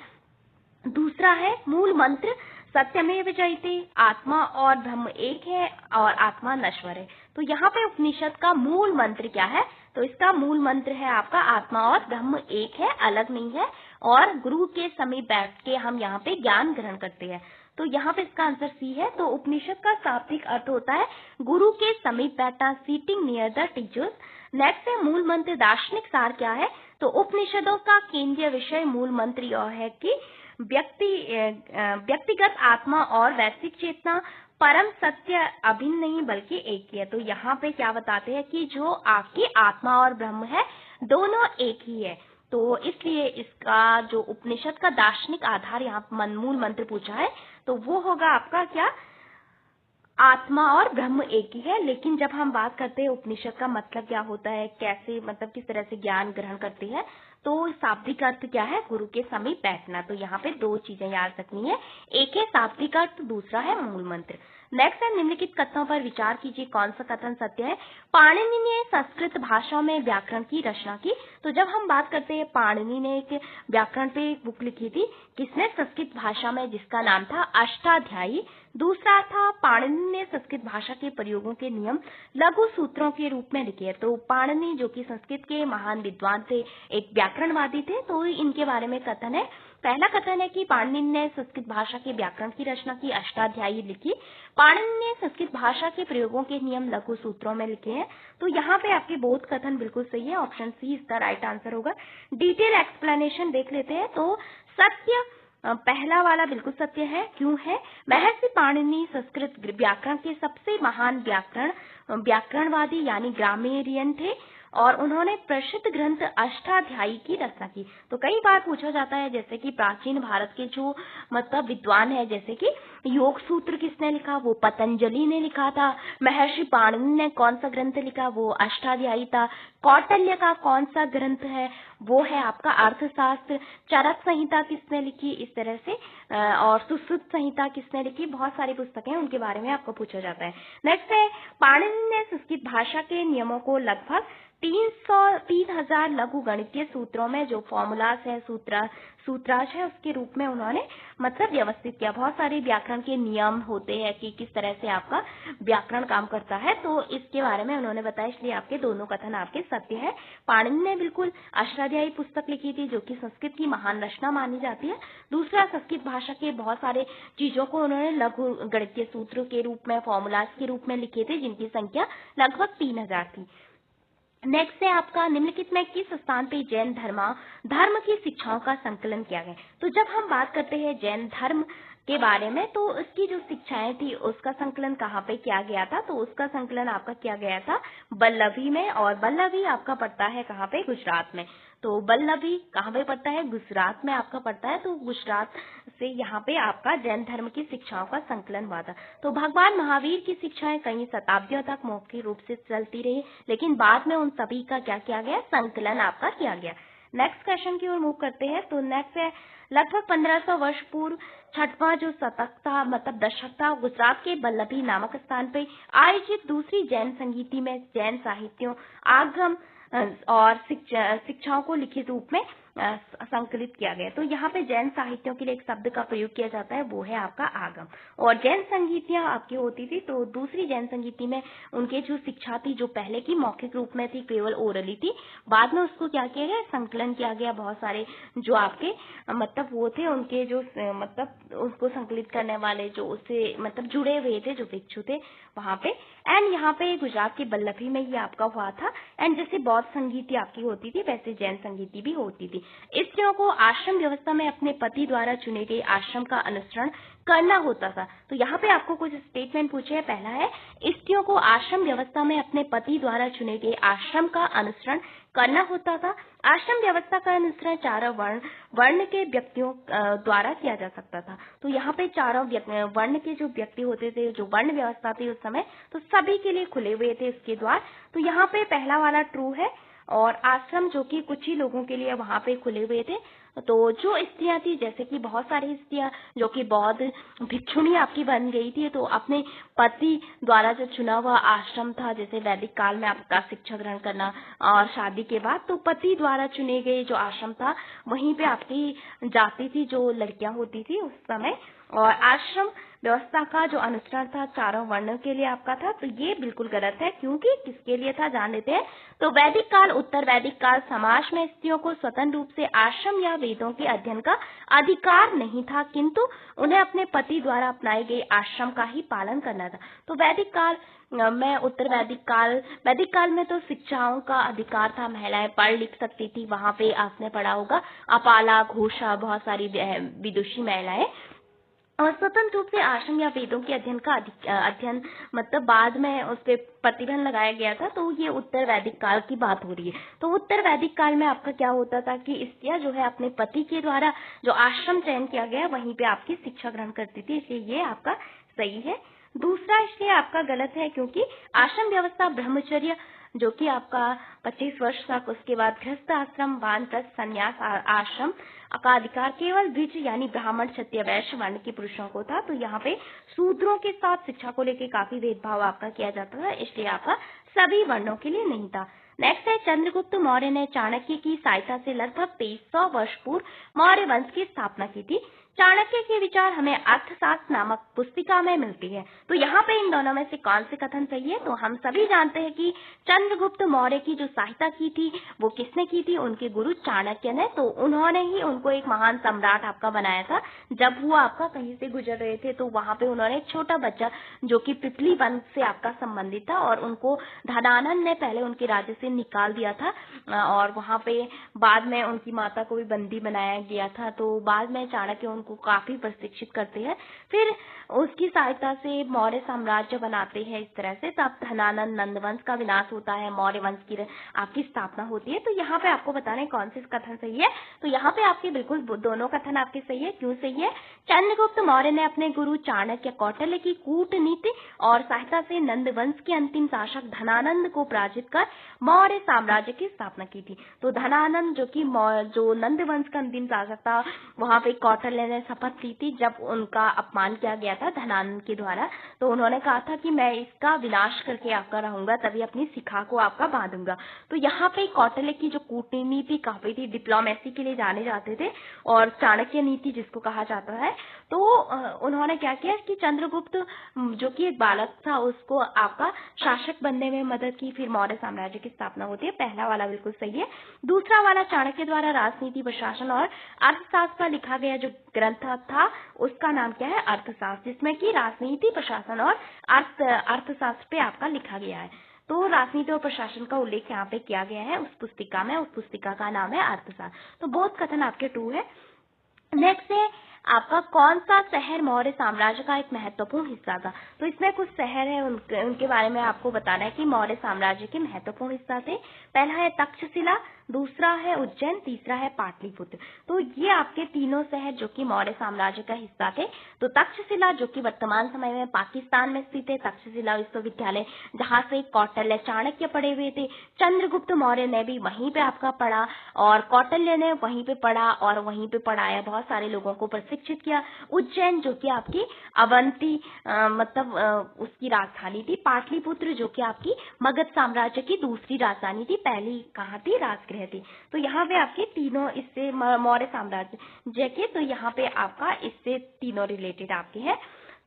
दूसरा है मूल मंत्र सत्यमेव जयते, आत्मा और ब्रह्म एक है और आत्मा नश्वर है। तो यहाँ पे उपनिषद का मूल मंत्र क्या है? तो इसका मूल मंत्र है आपका आत्मा और ब्रह्म एक है, अलग नहीं है, और गुरु के समीप बैठ के हम यहाँ पे ज्ञान ग्रहण करते हैं। तो यहाँ पे इसका आंसर सी है। तो उपनिषद का शाब्दिक अर्थ होता है गुरु के समीप बैठना, seating near the teachers. Next है मूल मंत्र दार्शनिक सार क्या है? तो उपनिषदों का केंद्रीय विषय मूल मंत्र यह है कि व्यक्तिगत आत्मा और वैश्विक चेतना परम सत्य अभिन्न नहीं बल्कि एक ही है। तो यहाँ पे क्या बताते हैं कि जो आपकी आत्मा और ब्रह्म है दोनों एक ही है। तो इसलिए इसका जो उपनिषद का दार्शनिक आधार यहाँ मूल मंत्र पूछा है, तो वो होगा आपका क्या? आत्मा और ब्रह्म एक ही है। लेकिन जब हम बात करते हैं उपनिषद का मतलब क्या होता है, कैसे मतलब किस तरह से ज्ञान ग्रहण करते हैं, तो शाब्दिक अर्थ क्या है? गुरु के समीप बैठना। तो यहाँ पे दो चीजें याद रखनी है, एक है शाब्दिक अर्थ, दूसरा है मूल मंत्र। नेक्स्ट है निम्नलिखित कथनों पर विचार कीजिए, कौन सा कथन सत्य है? पाणिनि ने संस्कृत भाषा में व्याकरण की रचना की। तो जब हम बात करते हैं, पाणिनि ने एक व्याकरण पे एक बुक लिखी थी, किसने? संस्कृत भाषा में, जिसका नाम था अष्टाध्यायी। दूसरा था पाणिनि ने संस्कृत भाषा के प्रयोगों के नियम लघु सूत्रों के रूप में लिखे। तो पाणिनि जो कि संस्कृत के महान विद्वान थे, एक व्याकरणवादी थे। तो इनके बारे में कथन है, पहला कथन है कि पाणिनि ने संस्कृत भाषा के व्याकरण की रचना की, अष्टाध्यायी लिखी। पाणिनि ने संस्कृत भाषा के प्रयोगों के नियम लघु सूत्रों में लिखे हैं। तो यहाँ पे आपके बोध कथन बिल्कुल सही है, ऑप्शन सी इसका राइट आंसर होगा। डिटेल एक्सप्लेनेशन देख लेते हैं। तो सत्य पहला वाला बिल्कुल सत्य है। क्यों है? महर्षि पाणिनि संस्कृत व्याकरण के सबसे महान व्याकरणवादी यानी ग्रामेरियन थे और उन्होंने प्रसिद्ध ग्रंथ अष्टाध्यायी की रचना की। तो कई बार पूछा जाता है जैसे कि प्राचीन भारत के जो मतलब विद्वान है, जैसे कि योग सूत्र किसने लिखा, वो पतंजलि ने लिखा था। महर्षि पाणिनि ने कौन सा ग्रंथ लिखा, वो अष्टाध्यायी था। कौटिल्य का कौन सा ग्रंथ है, वो है आपका अर्थशास्त्र। चरक संहिता किसने लिखी, इस तरह से और सुश्रुत संहिता किसने लिखी, बहुत सारी पुस्तकें उनके बारे में आपको पूछा जाता है। नेक्स्ट है, पाणिनि ने संस्कृत भाषा के नियमों को लगभग 3,000 लघु गणितीय सूत्रों में जो फॉर्मूलाज है, सूत्राज है, उसके रूप में उन्होंने मतलब व्यवस्थित किया। बहुत सारे व्याकरण के नियम होते हैं कि किस तरह से आपका व्याकरण काम करता है, तो इसके बारे में उन्होंने बताया, इसलिए आपके दोनों कथन आपके सत्य है। पाणिनि ने बिल्कुल अष्टाध्यायी पुस्तक लिखी थी जो कि संस्कृत की महान रचना मानी जाती है। दूसरा, संस्कृत भाषा के बहुत सारे चीजों को उन्होंने लघु गणितीय सूत्र के रूप में, फॉर्मूलाज के रूप में लिखे थे, जिनकी संख्या लगभग 3,000 थी। नेक्स्ट है आपका, निम्नलिखित में किस स्थान पे जैन धर्म की शिक्षाओं का संकलन किया गया। तो जब हम बात करते हैं जैन धर्म के बारे में, तो उसकी जो शिक्षाएं थी उसका संकलन कहाँ पे किया गया था, तो उसका संकलन आपका किया गया था बल्लभी में। और बल्लभी आपका पड़ता है कहाँ पे, गुजरात में। तो बल्लभी कहाँ पे पड़ता है, गुजरात में आपका पड़ता है। तो गुजरात से यहाँ पे आपका जैन धर्म की शिक्षाओं का संकलन हुआ था। तो भगवान महावीर की शिक्षाएं कई शताब्दियों तक मौखिक रूप से चलती रही, लेकिन बाद में उन सभी का क्या किया गया, संकलन आपका किया गया। नेक्स्ट क्वेश्चन की ओर मूव करते हैं। तो नेक्स्ट है, लगभग 1500 वर्ष पूर्व छठवां जो शतक था, मतलब दशक था, गुजरात के बल्लभी नामक स्थान पे आयोजित दूसरी जैन संगीति में जैन साहित्यों, आगम और शिक्षाओं को लिखित रूप में संकलित किया गया। तो यहाँ पे जैन साहित्यों के लिए एक शब्द का प्रयोग किया जाता है, वो है आपका आगम। और जैन संगीतियां आपकी होती थी, तो दूसरी जैन संगीति में उनके जो शिक्षा थी, जो पहले की मौखिक रूप में थी, केवल ओरली थी, बाद में उसको क्या किया गया, संकलन किया गया। बहुत सारे जो आपके मतलब वो थे, उनके जो मतलब उसको संकलित करने वाले जो उससे मतलब जुड़े हुए थे, जो भिक्षु थे वहां पे। एंड यहाँ पे गुजरात के बल्लभी में ये आपका हुआ था। एंड जैसे बौद्ध संगीति आपकी होती थी, वैसे जैन संगीति भी होती थी। स्त्रियों को आश्रम व्यवस्था में अपने पति द्वारा चुने गए आश्रम का अनुसरण करना होता था। तो यहाँ पे आपको कुछ स्टेटमेंट पूछे हैं। पहला है, स्त्रियों को आश्रम व्यवस्था में अपने पति द्वारा चुने गए आश्रम का अनुसरण करना होता था। आश्रम व्यवस्था का अनुसरण चारों वर्ण के व्यक्तियों द्वारा किया जा सकता था। तो यहाँ पे चारों वर्ण के जो व्यक्ति होते थे, जो वर्ण व्यवस्था थी उस समय, तो सभी के लिए खुले हुए थे इसके द्वार। तो यहाँ पे पहला वाला ट्रू है। और आश्रम जो कि कुछ ही लोगों के लिए वहां पे खुले हुए थे। तो जो स्त्रियां थी, जैसे कि बहुत सारी स्त्रियां जो कि बौद्ध भिक्षुणी आपकी बन गई थी, तो अपने पति द्वारा जो चुना हुआ आश्रम था, जैसे वैदिक काल में आपका शिक्षा ग्रहण करना और शादी के बाद, तो पति द्वारा चुने गए जो आश्रम था, वहीं पे आपकी जाती थी जो लड़कियां होती थी उस समय। और आश्रम व्यवस्था का जो अनुसरण था चारों वर्णों के लिए आपका था। तो ये बिल्कुल गलत है, क्योंकि किसके लिए था जान लेते हैं। तो वैदिक काल, उत्तर वैदिक काल समाज में स्त्रियों को स्वतंत्र रूप से आश्रम या वेदों के अध्ययन का अधिकार नहीं था, किंतु उन्हें अपने पति द्वारा अपनाए गए आश्रम का ही पालन करना था। तो वैदिक काल में, उत्तर वैदिक काल में तो शिक्षाओं का अधिकार था, महिलाएं पढ़ लिख सकती थी। वहां पे आपने पढ़ा होगा अपाला, घोषा, बहुत सारी विदुषी महिलाएं। और स्वतंत्र रूप से आश्रम या वेदों के अध्ययन का अध्ययन मतलब बाद में उस पर प्रतिबंध लगाया गया था। तो ये उत्तर वैदिक काल की बात हो रही है। तो उत्तर वैदिक काल में आपका क्या होता था कि स्त्रियां जो है अपने पति के द्वारा जो आश्रम चयन किया गया वहीं पे आपकी शिक्षा ग्रहण करती थी, इसलिए ये आपका सही है। दूसरा इसलिए आपका गलत है, क्योंकि आश्रम व्यवस्था ब्रह्मचर्य जो कि आपका 25 वर्ष तक, उसके बाद गृहस्थ आश्रम, वानप्रस्थ, संन्यास आश्रम का अधिकार केवल द्विज यानी ब्राह्मण, क्षत्रिय, वैश्य वर्ण के पुरुषों को था। तो यहाँ पे शूद्रों के साथ शिक्षा को लेकर काफी भेदभाव आपका किया जाता था, इसलिए आपका सभी वर्णों के लिए नहीं था। नेक्स्ट है, चंद्रगुप्त मौर्य ने चाणक्य की सहायता से लगभग 2300 वर्ष पूर्व मौर्य वंश की स्थापना की थी। चाणक्य के विचार हमें अर्थशास्त्र नामक पुस्तिका में मिलती है। तो यहाँ पे इन दोनों में से कौन से कथन सही है? तो हम सभी जानते हैं कि चंद्रगुप्त मौर्य की जो सहायता की थी वो किसने की थी? उनके गुरु चाणक्य ने। तो उन्होंने ही उनको एक महान सम्राट आपका बनाया था। जब वो आपका कहीं से गुजर रहे थे तो वहां पे उन्होंने एक छोटा बच्चा जो कि पिपली वंश से आपका संबंधित था, और उनको धनानंद ने पहले उनके राज्य से निकाल दिया था, और वहां पे बाद में उनकी माता को भी बंदी बनाया गया था। तो बाद में चाणक्य उनको काफी प्रशिक्षित करते हैं। फिर उसकी सहायता से मौर्य साम्राज्य बनाते हैं इस तरह से। तब धनानंद नंदवंश का विनाश होता है, मौर्य वंश की आपकी स्थापना होती है। तो यहाँ पे आपको बताना है कौन सी कथन सही है। तो यहाँ पे आपके बिल्कुल दोनों कथन आपके सही है। क्यों सही है? चंद्रगुप्त मौर्य ने अपने गुरु चाणक्य कौटिल्य की कूटनीति और सहायता से नंदवंश के अंतिम शासक धनानंद को पराजित कर मौर्य साम्राज्य की स्थापना की थी। तो धनानंद जो नंदवंश का अंतिम शासक था, वहां पे कौटिल्य ने शपथ ली थी जब उनका अपमान किया गया था धनानंद के द्वारा। तो उन्होंने कहा था कि मैं इसका विनाश करके आपका रहूंगा, तभी अपनी शिखा को आपका बांधूंगा। तो यहाँ पे कौटिल्य की जो कूटनीति काफी थी, डिप्लोमेसी के लिए जाने जाते थे, और चाणक्य नीति जिसको कहा जाता है। तो उन्होंने क्या किया कि चंद्रगुप्त जो कि एक बालक था उसको आपका शासक बनने में मदद की, फिर मौर्य साम्राज्य की स्थापना होती है। पहला वाला बिल्कुल सही है। दूसरा वाला चाणक्य द्वारा राजनीति, प्रशासन और अर्थशास्त्र पर लिखा गया जो ग्रंथ था उसका नाम क्या है? अर्थशास्त्र, जिसमें कि राजनीति, प्रशासन और अर्थशास्त्र पे आपका लिखा गया है। तो राजनीति और प्रशासन का उल्लेख यहाँ पे किया गया है उस पुस्तिका में। उस पुस्तिका का नाम है अर्थशास्त्र। तो बहुत कथन आपके ट्रू है। नेक्स्ट है आपका कौन सा शहर मौर्य साम्राज्य का एक महत्वपूर्ण हिस्सा था। तो इसमें कुछ शहर है उनके बारे में आपको बताना है कि मौर्य साम्राज्य के महत्वपूर्ण हिस्सा थे। पहला है तक्षशिला, दूसरा है उज्जैन, तीसरा है पाटलिपुत्र। तो ये आपके तीनों शहर जो कि मौर्य साम्राज्य का हिस्सा थे। तो तक्षशिला जो कि वर्तमान समय में पाकिस्तान में स्थित है, तक्षशिला विश्वविद्यालय जहाँ से कौटिल्य चाणक्य पढ़े हुए थे। चंद्रगुप्त मौर्य ने भी वहीं पे आपका पढ़ा और कौटिल्य ने वहीं पे पढ़ा और वहीं पे पढ़ाया, बहुत सारे लोगों को प्रशिक्षित किया। उज्जैन जो कि आपकी अवंती उसकी राजधानी थी। पाटलिपुत्र जो कि आपकी मगध साम्राज्य की दूसरी राजधानी थी, पहली कहाँ थी? राजगृह थी। तो यहाँ पे आपके तीनों इससे मौर्य साम्राज्य के, तो यहाँ पे आपका इससे तीनों रिलेटेड आपके हैं।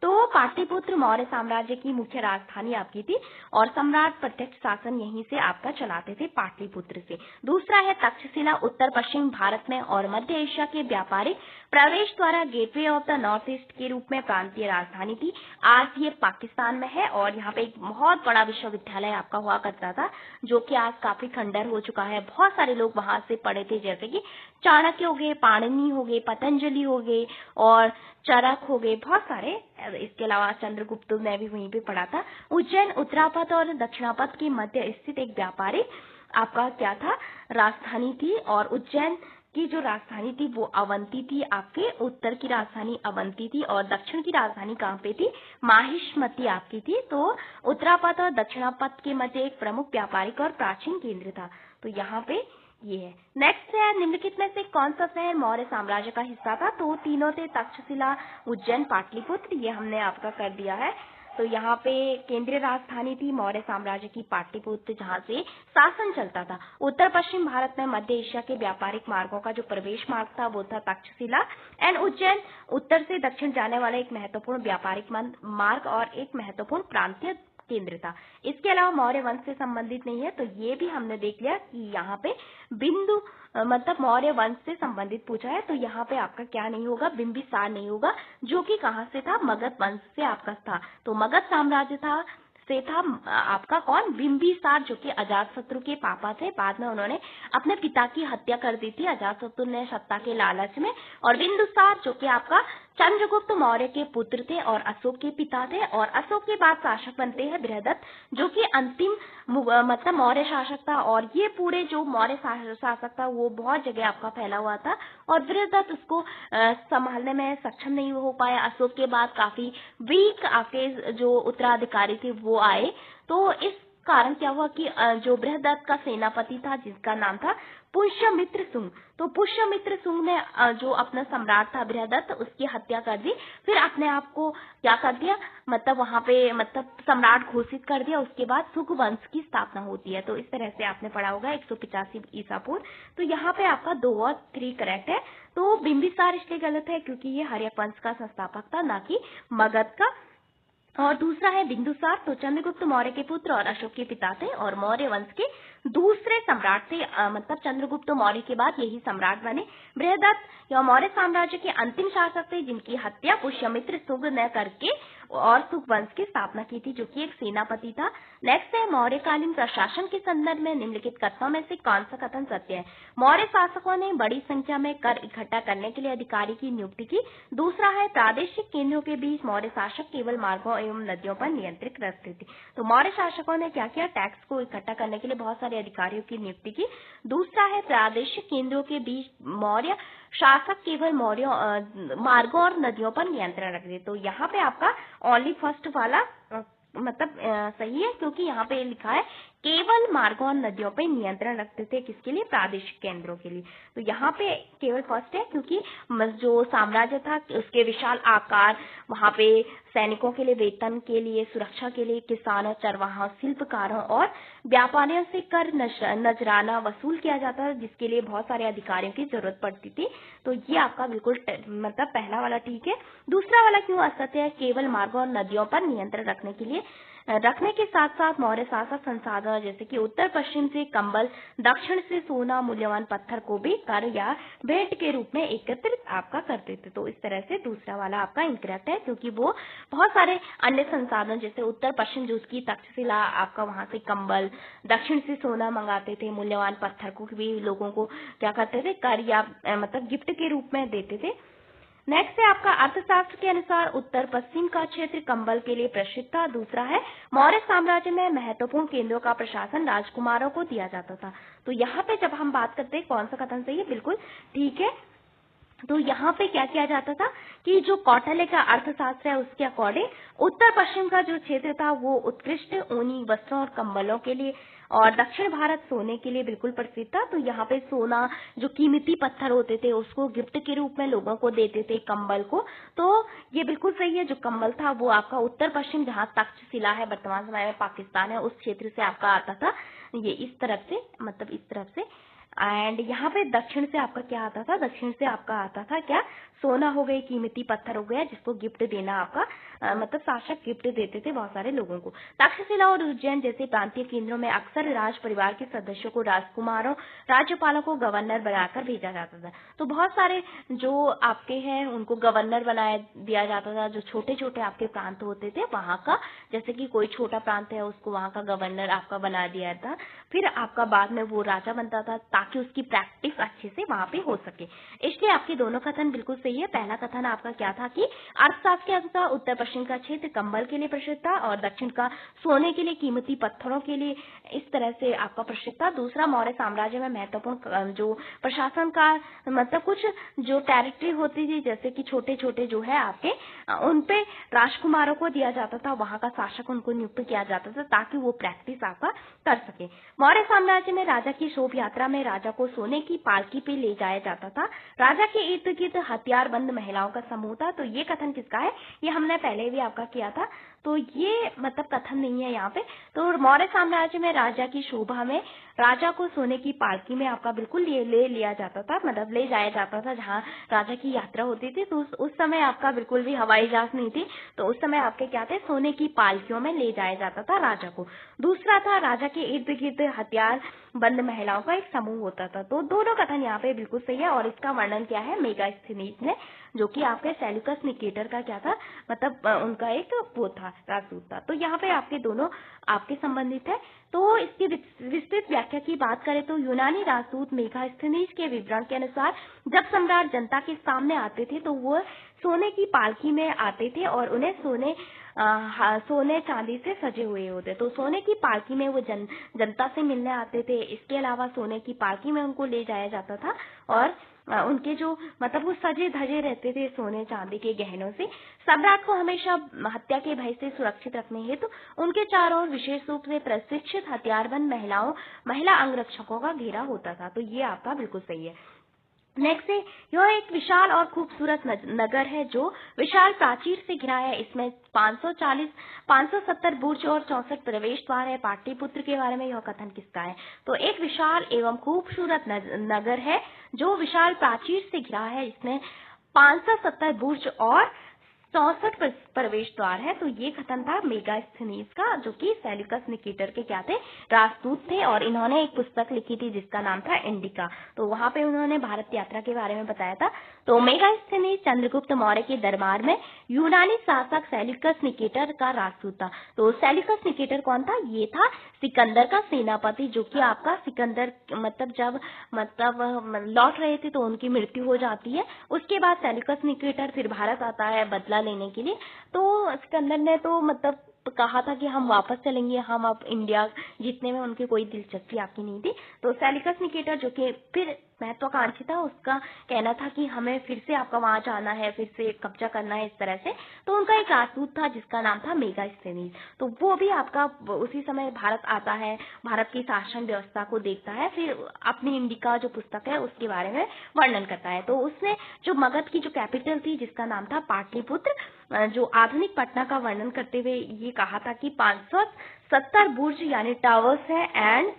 तो पाटलिपुत्र मौर्य साम्राज्य की मुख्य राजधानी आपकी थी और सम्राट प्रत्यक्ष शासन यहीं से आपका चलाते थे, पाटलिपुत्र से। दूसरा है तक्षशिला, उत्तर पश्चिम भारत में और मध्य एशिया के व्यापारिक प्रवेश द्वारा gateway of the north east के रूप में प्रांतीय राजधानी थी। आज ये पाकिस्तान में है और यहाँ पे एक बहुत बड़ा विश्वविद्यालय आपका हुआ करता था जो कि आज काफी खंडर हो चुका है। बहुत सारे लोग वहां से पढ़े थे, जैसे कि चाणक्य हो गए, पाणिनि हो गए, पतंजलि हो गए और चरक हो गए, बहुत सारे। इसके अलावा चंद्रगुप्त ने भी वहीं पे पढ़ा था। उज्जैन उत्तरापथ और दक्षिणापथ के मध्य स्थित एक व्यापारिक आपका क्या था? राजधानी थी। और उज्जैन की जो राजधानी थी वो अवंती थी। आपके उत्तर की राजधानी अवंती थी और दक्षिण की राजधानी कहाँ पे थी? माहिष्मती आपकी थी। तो उत्तरापथ और दक्षिणापथ के मध्य एक प्रमुख व्यापारिक और प्राचीन केंद्र था। तो यहाँ पे ये है। नेक्स्ट है निम्नलिखित में से कौन सा शहर मौर्य साम्राज्य का हिस्सा था? तो तीनों थे तक्षशिला, उज्जैन, पाटलिपुत्र। ये हमने आपका कर दिया है। तो यहाँ पे केंद्रीय राजधानी थी मौर्य साम्राज्य की पाटलिपुत्र, जहाँ से शासन चलता था। उत्तर पश्चिम भारत में मध्य एशिया के व्यापारिक मार्गों का जो प्रवेश मार्ग था वो था तक्षशिला। एंड उज्जैन उत्तर से दक्षिण जाने वाला एक महत्वपूर्ण व्यापारिक मार्ग और एक महत्वपूर्ण प्रांतीय केंद्र था। इसके अलावा मौर्य वंश से संबंधित नहीं है। तो ये भी हमने देख लिया कि यहाँ पे बिंदु मौर्य वंश से संबंधित पूछा है। तो यहाँ पे आपका क्या नहीं होगा? बिंबिसार नहीं होगा, जो कि कहाँ से था? मगध वंश से आपका था। तो मगध साम्राज्य था आपका कौन? बिंबिसार, जो कि अजातशत्रु के पापा थे। बाद में उन्होंने अपने पिता की हत्या कर दी थी अजातशत्रु ने सत्ता के लालच में। और बिंदुसार जो कि आपका चंद्रगुप्त मौर्य के पुत्र थे और अशोक के पिता थे। और अशोक के बाद शासक बनते हैं बृहदत्त, जो कि अंतिम मौर्य शासक था। और ये पूरे जो मौर्य शासक था वो बहुत जगह आपका फैला हुआ था और बृहदत्त उसको संभालने में सक्षम नहीं हो पाया। अशोक के बाद काफी वीक आपके जो उत्तराधिकारी थे वो आए। तो इस कारण क्या हुआ कि जो बृहदत्त का सेनापति था जिसका नाम था पुष्यमित्र शुंग, तो पुष्यमित्र शुंग ने जो अपना सम्राट था बृहदत्त उसकी हत्या कर दी। फिर अपने आप को क्या कर दिया? वहां पे सम्राट घोषित कर दिया। उसके बाद शुंग वंश की स्थापना होती है। तो इस तरह से आपने पढ़ा होगा 185 ईसा पूर्व। तो यहाँ पे आपका 2 और 3 करेक्ट है। तो बिंबिसार इसलिए गलत है क्योंकि ये हर्यक वंश का संस्थापक था, ना कि मगध का। और दूसरा है बिंदुसार, तो चंद्रगुप्त मौर्य के पुत्र और अशोक के पिता थे और मौर्य वंश के दूसरे सम्राट थे। चंद्रगुप्त मौर्य के बाद यही सम्राट बने। बृहदत्त यह मौर्य साम्राज्य के अंतिम शासक थे जिनकी हत्या पुष्यमित्र शुंग ने करके और शुंग वंश की स्थापना की थी, जो कि एक सेनापति था। नेक्स्ट है मौर्यकालीन प्रशासन के संदर्भ में निम्नलिखित कथनों में से कौन सा कथन सत्य है? मौर्य शासकों ने बड़ी संख्या में कर इकट्ठा करने के लिए अधिकारी की नियुक्ति की। दूसरा है प्रादेशिक केंद्रों के बीच मौर्य शासक केवल मार्गों एवं नदियों पर नियंत्रित रखते थे। तो मौर्य शासकों ने क्या किया? टैक्स को इकट्ठा करने के लिए बहुत सारे अधिकारियों की नियुक्ति की। दूसरा है प्रादेशिक केंद्रों के बीच मौर्य शासक केवल मार्गों और नदियों पर नियंत्रण रखते। तो यहाँ पे आपका ओनली फर्स्ट वाला सही है, क्योंकि यहाँ पे लिखा है केवल मार्गों और नदियों पर नियंत्रण रखते थे। किसके लिए? प्रादेशिक केंद्रों के लिए। तो यहाँ पे केवल फर्स्ट है, क्योंकि जो साम्राज्य था उसके विशाल आकार, वहां पे सैनिकों के लिए वेतन के लिए, सुरक्षा के लिए किसानों, चरवाहों, शिल्पकारों और व्यापारियों से कर नजराना वसूल किया जाता था, जिसके लिए बहुत सारे अधिकारियों की जरूरत पड़ती थी। तो ये आपका बिल्कुल पहला वाला ठीक है। दूसरा वाला क्यों असत्य है? केवल मार्गों और नदियों पर नियंत्रण रखने के साथ साथ मौर्य शासक संसाधन जैसे कि उत्तर पश्चिम से कंबल, दक्षिण से सोना, मूल्यवान पत्थर को भी कर या भेंट के रूप में एकत्रित आपका करते थे। तो इस तरह से दूसरा वाला आपका इनकरेक्ट है, क्योंकि वो बहुत सारे अन्य संसाधन जैसे उत्तर पश्चिम जो उसकी तक्षशिला, आपका वहां से कंबल, दक्षिण से सोना मंगाते थे, मूल्यवान पत्थर को भी लोगों को क्या करते थे? कर या गिफ्ट के रूप में देते थे। नेक्स्ट है आपका अर्थशास्त्र के अनुसार उत्तर पश्चिम का क्षेत्र कंबल के लिए प्रसिद्ध था। दूसरा है मौर्य साम्राज्य में महत्वपूर्ण केंद्रों का प्रशासन राजकुमारों को दिया जाता था। तो यहाँ पे जब हम बात करते हैं कौन सा कथन सही है? बिल्कुल ठीक है। तो यहाँ पे क्या किया जाता था कि जो कौटिल्य का अर्थशास्त्र है उसके अकॉर्डिंग उत्तर पश्चिम का जो क्षेत्र था वो उत्कृष्ट ऊनी वस्त्रों और कंबलों के लिए, और दक्षिण भारत सोने के लिए बिल्कुल प्रसिद्ध था। तो यहाँ पे सोना, जो कीमती पत्थर होते थे, उसको गिफ्ट के रूप में लोगों को देते थे, कंबल को। तो ये बिल्कुल सही है। जो कंबल था वो आपका उत्तर पश्चिम, जहाँ तक्षशिला है वर्तमान समय में पाकिस्तान है, उस क्षेत्र से आपका आता था। ये इस तरफ से, इस तरफ से। एंड यहाँ पे दक्षिण से आपका क्या आता था? दक्षिण से आपका आता था क्या? सोना हो गए, कीमती पत्थर हो गया, जिसको गिफ्ट देना आपका शासक गिफ्ट देते थे बहुत सारे लोगों को। तक्षशिला और उज्जैन जैसे प्रांतीय केंद्रों में अक्सर राज परिवार के सदस्यों को राजकुमारों, राज्यपालों को गवर्नर बनाकर भेजा जाता था। तो बहुत सारे जो आपके हैं उनको गवर्नर बनाया दिया जाता था। जो छोटे छोटे आपके प्रांत होते थे वहां का, जैसे कि कोई छोटा प्रांत है उसको वहां का गवर्नर आपका बना दिया था। फिर आपका बाद में वो राजा बनता था, ताकि उसकी प्रैक्टिस अच्छे से वहां पे हो सके। इसलिए आपके दोनों कथन बिल्कुल सही है। पहला कथन आपका क्या था कि अर्थशास्त्र के अनुसार उत्तर पश्चिम का क्षेत्र कंबल के लिए प्रसिद्ध था और दक्षिण का सोने के लिए, कीमती पत्थरों के लिए, इस तरह से आपका प्रसिद्ध था। दूसरा, मौर्य साम्राज्य में महत्वपूर्ण जो प्रशासन का कुछ जो टेरिटरी होती थी, जैसे कि छोटे छोटे जो है आपके, उनपे राजकुमारों को दिया जाता था, वहां का शासक उनको नियुक्त किया जाता था, ताकि वो प्रैक्टिस आपका कर सके। मौर्य साम्राज्य में राजा की शोभ यात्रा में राजा को सोने की पालकी पे ले जाया जाता था। राजा के इर्द गिर्द हथियारबंद महिलाओं का समूह था। तो ये कथन किसका है? ये हमने पहले भी आपका किया था। तो ये कथन नहीं है यहाँ पे। तो मौर्य साम्राज्य में राजा की शोभा में राजा को सोने की पालकी में आपका बिल्कुल ले लिया जाता था, ले जाया जाता था जहाँ राजा की यात्रा होती थी। तो उस समय आपका बिल्कुल भी हवाई जहाज नहीं थी, तो उस समय आपके क्या थे? सोने की पालकियों में ले जाया जाता था राजा को। दूसरा था, राजा के इर्द गिर्द हथियार बंद महिलाओं का एक समूह होता था। तो दोनों कथन यहाँ पे बिल्कुल सही है। और इसका वर्णन क्या है? मेगास्थनीज ने, जो कि आपके सेल्यूकस निकेटर का क्या था, उनका एक वो था, राजदूत था। तो यहाँ पे आपके दोनों आपके संबंधित है। तो इसकी विस्तृत व्याख्या की बात करें तो यूनानी राजदूत मेगास्थनीज के विवरण के अनुसार जब सम्राट जनता के सामने आते थे तो वो सोने की पालकी में आते थे और उन्हें सोने चांदी से सजे हुए होते। तो सोने की पालकी में वो जनता से मिलने आते थे। इसके अलावा सोने की पालकी में उनको ले जाया जाता था और उनके जो वो सजे धजे रहते थे सोने चांदी के गहनों से। सम्राट को हमेशा हत्या के भय से सुरक्षित रखने हेतु उनके चारों ओर विशेष रूप से प्रशिक्षित हथियारबंद महिला अंगरक्षकों का घेरा होता था। तो ये आपका बिल्कुल सही है। नेक्स्ट है, यह एक विशाल और खूबसूरत नगर है जो विशाल प्राचीर से घिरा है। इसमें 570 बुर्ज और 64 प्रवेश द्वार है। पाटलिपुत्र के बारे में यह कथन किसका है? तो एक विशाल एवं खूबसूरत नगर है जो विशाल प्राचीर से घिरा है। इसमें 570 बुर्ज और 64 प्रवेश द्वार है। तो ये कथन था मेगास्थनीज का, जो कि सेल्यूकस निकेटर के क्या थे, राजदूत थे, और इन्होंने एक पुस्तक लिखी थी जिसका नाम था इंडिका। तो वहां पे उन्होंने भारत यात्रा के बारे में बताया था। तो मेगास्थनीज चंद्रगुप्त मौर्य के दरबार में यूनानी शासक सेल्यूकस निकेटर का राजदूत था। तो सेल्यूकस निकेटर कौन था? ये था सिकंदर का सेनापति, जो कि आपका सिकंदर जब लौट रहे थे तो उनकी मृत्यु हो जाती है। उसके बाद सेल्यूकस निकेटर फिर भारत आता है बदला लेने के लिए। तो सिकंदर ने तो कहा था कि हम वापस चलेंगे, हम अब इंडिया जीतने में उनकी कोई दिलचस्पी आपकी नहीं थी। तो सेल्यूकस निकेटर, जो कि फिर महत्वाकांक्षी था, उसका कहना था कि हमें फिर से आपका वहां जाना है, फिर से कब्जा करना है इस तरह से। तो उनका एक राजदूत था जिसका नाम था मेगास्थनीज। तो वो भी आपका उसी समय भारत आता है, भारत की शासन व्यवस्था को देखता है, फिर अपनी इंडिका जो पुस्तक है उसके बारे में वर्णन करता है। तो उसने जो मगध की जो कैपिटल थी जिसका नाम था पाटलिपुत्र, जो आधुनिक पटना का वर्णन करते हुए ये कहा था कि 570 बुर्ज यानी टावर्स है एंड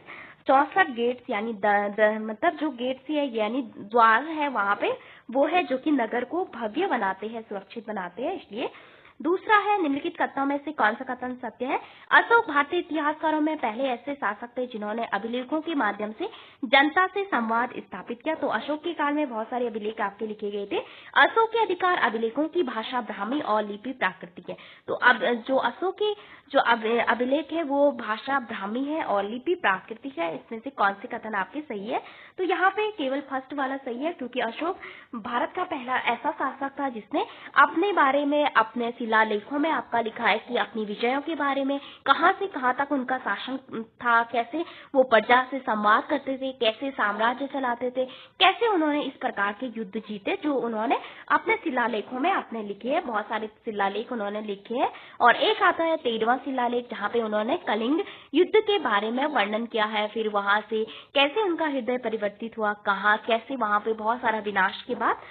64 गेट्स यानी जो गेट्स है यानी द्वार है वहां पे, वो है जो कि नगर को भव्य बनाते हैं, सुरक्षित बनाते हैं। इसलिए दूसरा है, निम्नलिखित कथनों में से कौन सा कथन सत्य है? अशोक भारतीय इतिहासकारों में पहले ऐसे शासक थे जिन्होंने अभिलेखों के माध्यम से जनता से संवाद स्थापित किया। तो अशोक के काल में बहुत सारे अभिलेख आपके लिखे गए थे। अशोक के अधिकार अभिलेखों की भाषा ब्राह्मी और लिपि प्राकृतिक है। तो अब जो अशोक के जो अभिलेख है वो भाषा ब्राह्मी है और लिपि प्राकृतिक है। इसमें से कौन से कथन आपके सही है? तो यहाँ पे केवल फर्स्ट वाला सही है, क्योंकि अशोक भारत का पहला ऐसा शासक था जिसने अपने बारे में अपने शिलालेखों में आपका लिखा है कि अपनी विजयों के बारे में, कहां से कहां तक उनका शासन था, कैसे वो प्रजा से संवाद करते थे, कैसे साम्राज्य चलाते थे, कैसे उन्होंने इस प्रकार के युद्ध जीते, जो उन्होंने अपने शिलालेखों में अपने लिखे हैं। बहुत सारे शिलालेख उन्होंने लिखे हैं, और एक आता है 13वां शिलालेख जहाँ पे उन्होंने कलिंग युद्ध के बारे में वर्णन किया है। फिर वहां से कैसे उनका हृदय परिवर्तित हुआ, कहाँ कैसे वहां पे बहुत सारा विनाश के बाद।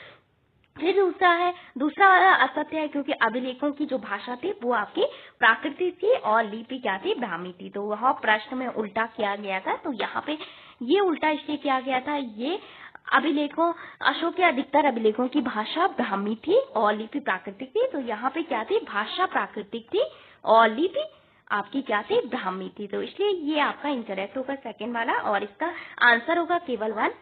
फिर दूसरा वाला असत्य है, क्योंकि अभिलेखों की जो भाषा थी वो आपकी प्राकृतिक थी और लिपि क्या थी, ब्राह्मी थी। तो वह प्रश्न में उल्टा किया गया था। तो यहाँ पे ये उल्टा इसलिए किया गया था, ये अशोक के अधिकतर अभिलेखों की भाषा ब्राह्मी थी और लिपि प्राकृतिक थी। तो यहाँ पे क्या थी, भाषा प्राकृतिक थी और लिपि आपकी क्या थी, ब्राह्मी थी। तो इसलिए ये आपका इंकरेक्ट होगा सेकेंड वाला, और इसका आंसर होगा केवल 1।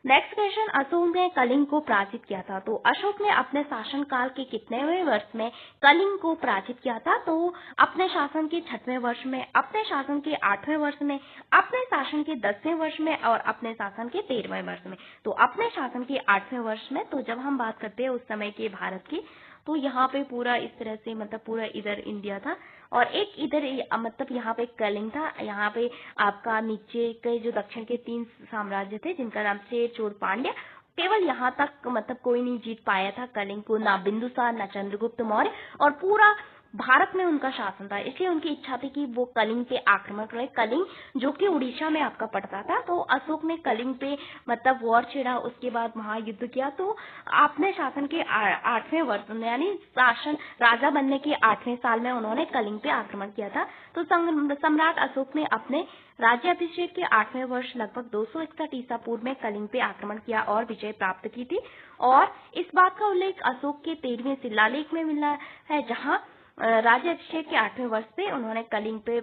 नेक्स्ट क्वेश्चन, अशोक ने कलिंग को पराजित किया था। तो अशोक ने अपने शासन काल के कितनेवें वर्ष में कलिंग को पराजित किया था? तो अपने शासन के 6वें वर्ष में, अपने शासन के 8वें वर्ष में, अपने शासन के 10वें वर्ष में और अपने शासन के 13वें वर्ष में। तो अपने शासन के 8वें वर्ष में, तो जब हम बात करते हैं उस समय के भारत की, तो यहाँ पे पूरा इस तरह से पूरा इधर इंडिया था, और एक इधर यहाँ पे कलिंग था। यहाँ पे आपका नीचे के जो दक्षिण के 3 साम्राज्य थे जिनका नाम शेर, चोल, पांड्य, केवल यहाँ तक कोई नहीं जीत पाया था कलिंग को, ना बिंदुसार ना चंद्रगुप्त मौर्य, और पूरा भारत में उनका शासन था। इसलिए उनकी इच्छा थी कि वो कलिंग पे आक्रमण करें। कलिंग जो कि उड़ीसा में आपका पड़ता था, तो अशोक ने कलिंग पे वॉर छेड़ा, उसके बाद महायुद्ध किया। तो आपने शासन के 8वें वर्ष में यानी शासन राजा बनने के 8वें साल में उन्होंने कलिंग पे आक्रमण किया था। तो सम्राट अशोक ने अपने राज्याभिषेक के 8वें वर्ष लगभग 261 ईसा पूर्व में कलिंग पे आक्रमण किया और विजय प्राप्त की थी। और इस बात का उल्लेख अशोक के 13वें शिलालेख में मिला है, जहाँ राज्याभिषेक के 8वें वर्ष पे उन्होंने कलिंग पे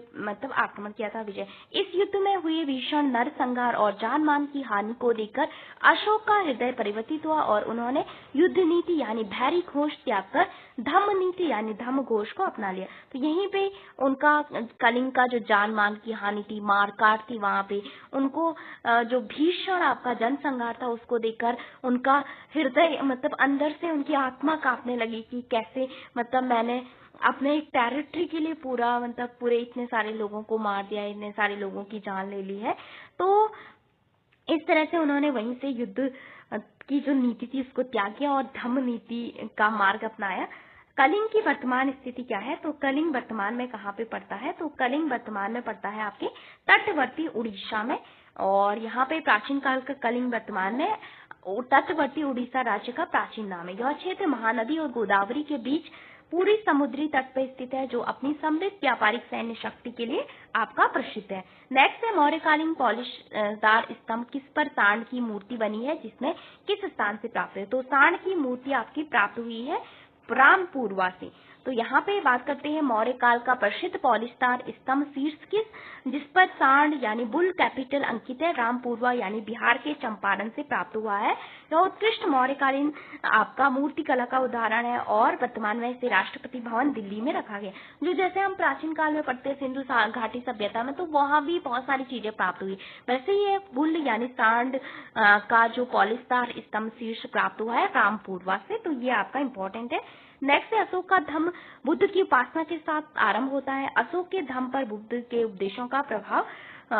आक्रमण किया था, विजय। इस युद्ध में हुए भीषण नरसंहार और जान मान की हानि को देखकर अशोक का हृदय परिवर्तित हुआ और उन्होंने युद्ध नीति यानी भैरी घोष त्याग कर धम्म नीति यानी धम्म घोष को अपना लिया। तो यहीं पे उनका कलिंग का जो जान मान की हानि थी, मार काट थी, वहां पे उनको जो भीषण आपका जनसंहार था उसको देखकर उनका हृदय अंदर से उनकी आत्मा कांपने लगी कि कैसे मैंने अपने एक टेरिटरी के लिए पूरे इतने सारे लोगों को मार दिया, इतने सारे लोगों की जान ले ली है। तो इस तरह से उन्होंने वहीं से युद्ध की जो नीति थी उसको त्याग किया और धम्म नीति का मार्ग अपनाया। कलिंग की वर्तमान स्थिति क्या है? तो कलिंग वर्तमान में कहाँ पे पड़ता है? तो कलिंग वर्तमान में पड़ता है आपके तटवर्ती उड़ीसा में, और यहाँ पे प्राचीन काल का कलिंग वर्तमान में तटवर्ती उड़ीसा राज्य का प्राचीन नाम है। यह क्षेत्र महानदी और गोदावरी के बीच पूरी समुद्री तट पर स्थित है, जो अपनी समृद्ध व्यापारिक सैन्य शक्ति के लिए आपका प्रसिद्ध है। नेक्स्ट है, मौर्यकालीन पॉलिशदार स्तंभ किस पर सांड की मूर्ति बनी है, जिसमें किस स्थान से प्राप्त है? तो सांड की मूर्ति आपकी प्राप्त हुई है रामपूर्वा से। तो यहाँ पे बात करते हैं मौर्य काल का प्रसिद्ध पॉलिस्टार स्तंभ शीर्ष जिस पर सांड यानी बुल कैपिटल अंकित है, रामपूर्वा यानी बिहार के चंपारण से प्राप्त हुआ है। यह उत्कृष्ट मौर्यकालीन आपका मूर्ति कला का उदाहरण है और वर्तमान में इसे राष्ट्रपति भवन दिल्ली में रखा गया। जो जैसे हम प्राचीन काल में पढ़ते सिंधु घाटी सभ्यता में, तो वहां भी बहुत सारी चीजें प्राप्त हुई। वैसे ये बुल यानी सांड का जो पॉलिस्टार स्तंभ शीर्ष प्राप्त हुआ है रामपूर्वा से, तो ये आपका इम्पोर्टेंट है। नेक्स्ट है अशोक का धम्म बुद्ध की उपासना के साथ आरंभ होता है। अशोक के धम्म पर बुद्ध के उपदेशों का प्रभाव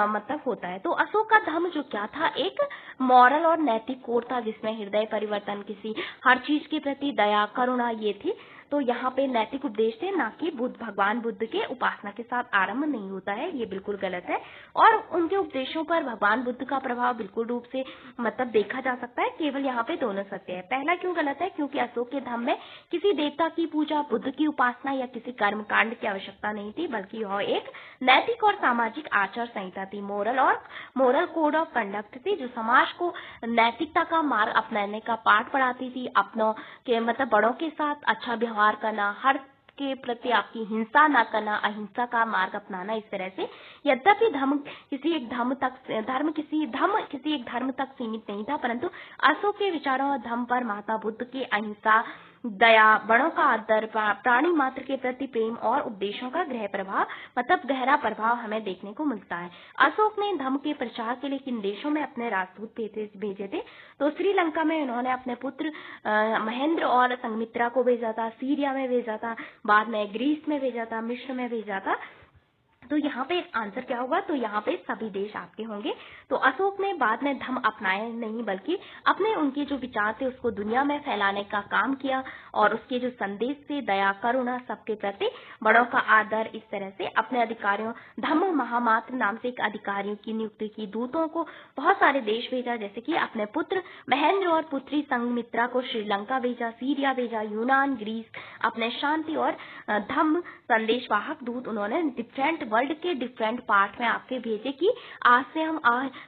मतलब होता है। तो अशोक का धम्म जो क्या था, एक मॉरल और नैतिक कोड था जिसमें हृदय परिवर्तन, किसी हर चीज के प्रति दया, करुणा ये थी। तो यहाँ पे नैतिक उपदेश थे, ना कि भगवान बुद्ध के उपासना के साथ आरंभ नहीं होता है, ये बिल्कुल गलत है। और उनके उपदेशों पर भगवान बुद्ध का प्रभाव बिल्कुल रूप से मतलब देखा जा सकता है। केवल यहाँ पे दोनों सत्य है। पहला क्यों गलत है, क्योंकि अशोक के धम्म में किसी देवता की पूजा, बुद्ध की उपासना या किसी कर्म कांड की आवश्यकता नहीं थी, बल्कि यह एक नैतिक और सामाजिक आचार संहिता थी। मोरल कोड ऑफ कंडक्ट थी, जो समाज को नैतिकता का मार्ग अपनाने का पाठ पढ़ाती थी। अपनों के मतलब बड़ों के साथ अच्छा व्यवहार करना, हर के प्रति आपकी हिंसा ना करना, अहिंसा का मार्ग अपनाना, इस तरह से। यद्यपि धर्म किसी एक धर्म तक सीमित नहीं था, परंतु अशोक के विचारों और धर्म पर महात्मा बुद्ध की अहिंसा, दया, बड़ों का आदर, प्राणी मात्र के प्रति प्रेम और उपदेशों का गहरा प्रभाव हमें देखने को मिलता है। अशोक ने धर्म के प्रचार के लिए किन देशों में अपने राजदूत भेजे थे, तो श्रीलंका में उन्होंने अपने पुत्र महेंद्र और संघमित्रा को भेजा था, सीरिया में भेजा था, बाद में ग्रीस में भेजा था, मिस्र में भेजा था। तो यहाँ पे आंसर क्या होगा, तो यहाँ पे सभी देश आपके होंगे। तो अशोक ने बाद में धम्म अपनाए नहीं, बल्कि अपने उनके जो विचार थे उसको दुनिया में फैलाने का काम किया, और उसके जो संदेश थे दया, करुणा, सबके प्रति बड़ों का आदर, इस तरह से अपने अधिकारियों, धम्म महामात्र नाम से एक अधिकारियों की नियुक्ति की। दूतों को बहुत सारे देश भेजा, जैसे कि अपने पुत्र महेंद्र और पुत्री संघमित्रा को श्रीलंका भेजा, सीरिया भेजा, यूनान, ग्रीस, अपने शांति और धम्म संदेशवाहक दूत उन्होंने वर्ल्ड के डिफरेंट पार्ट में आपके भेजे कि आज से हम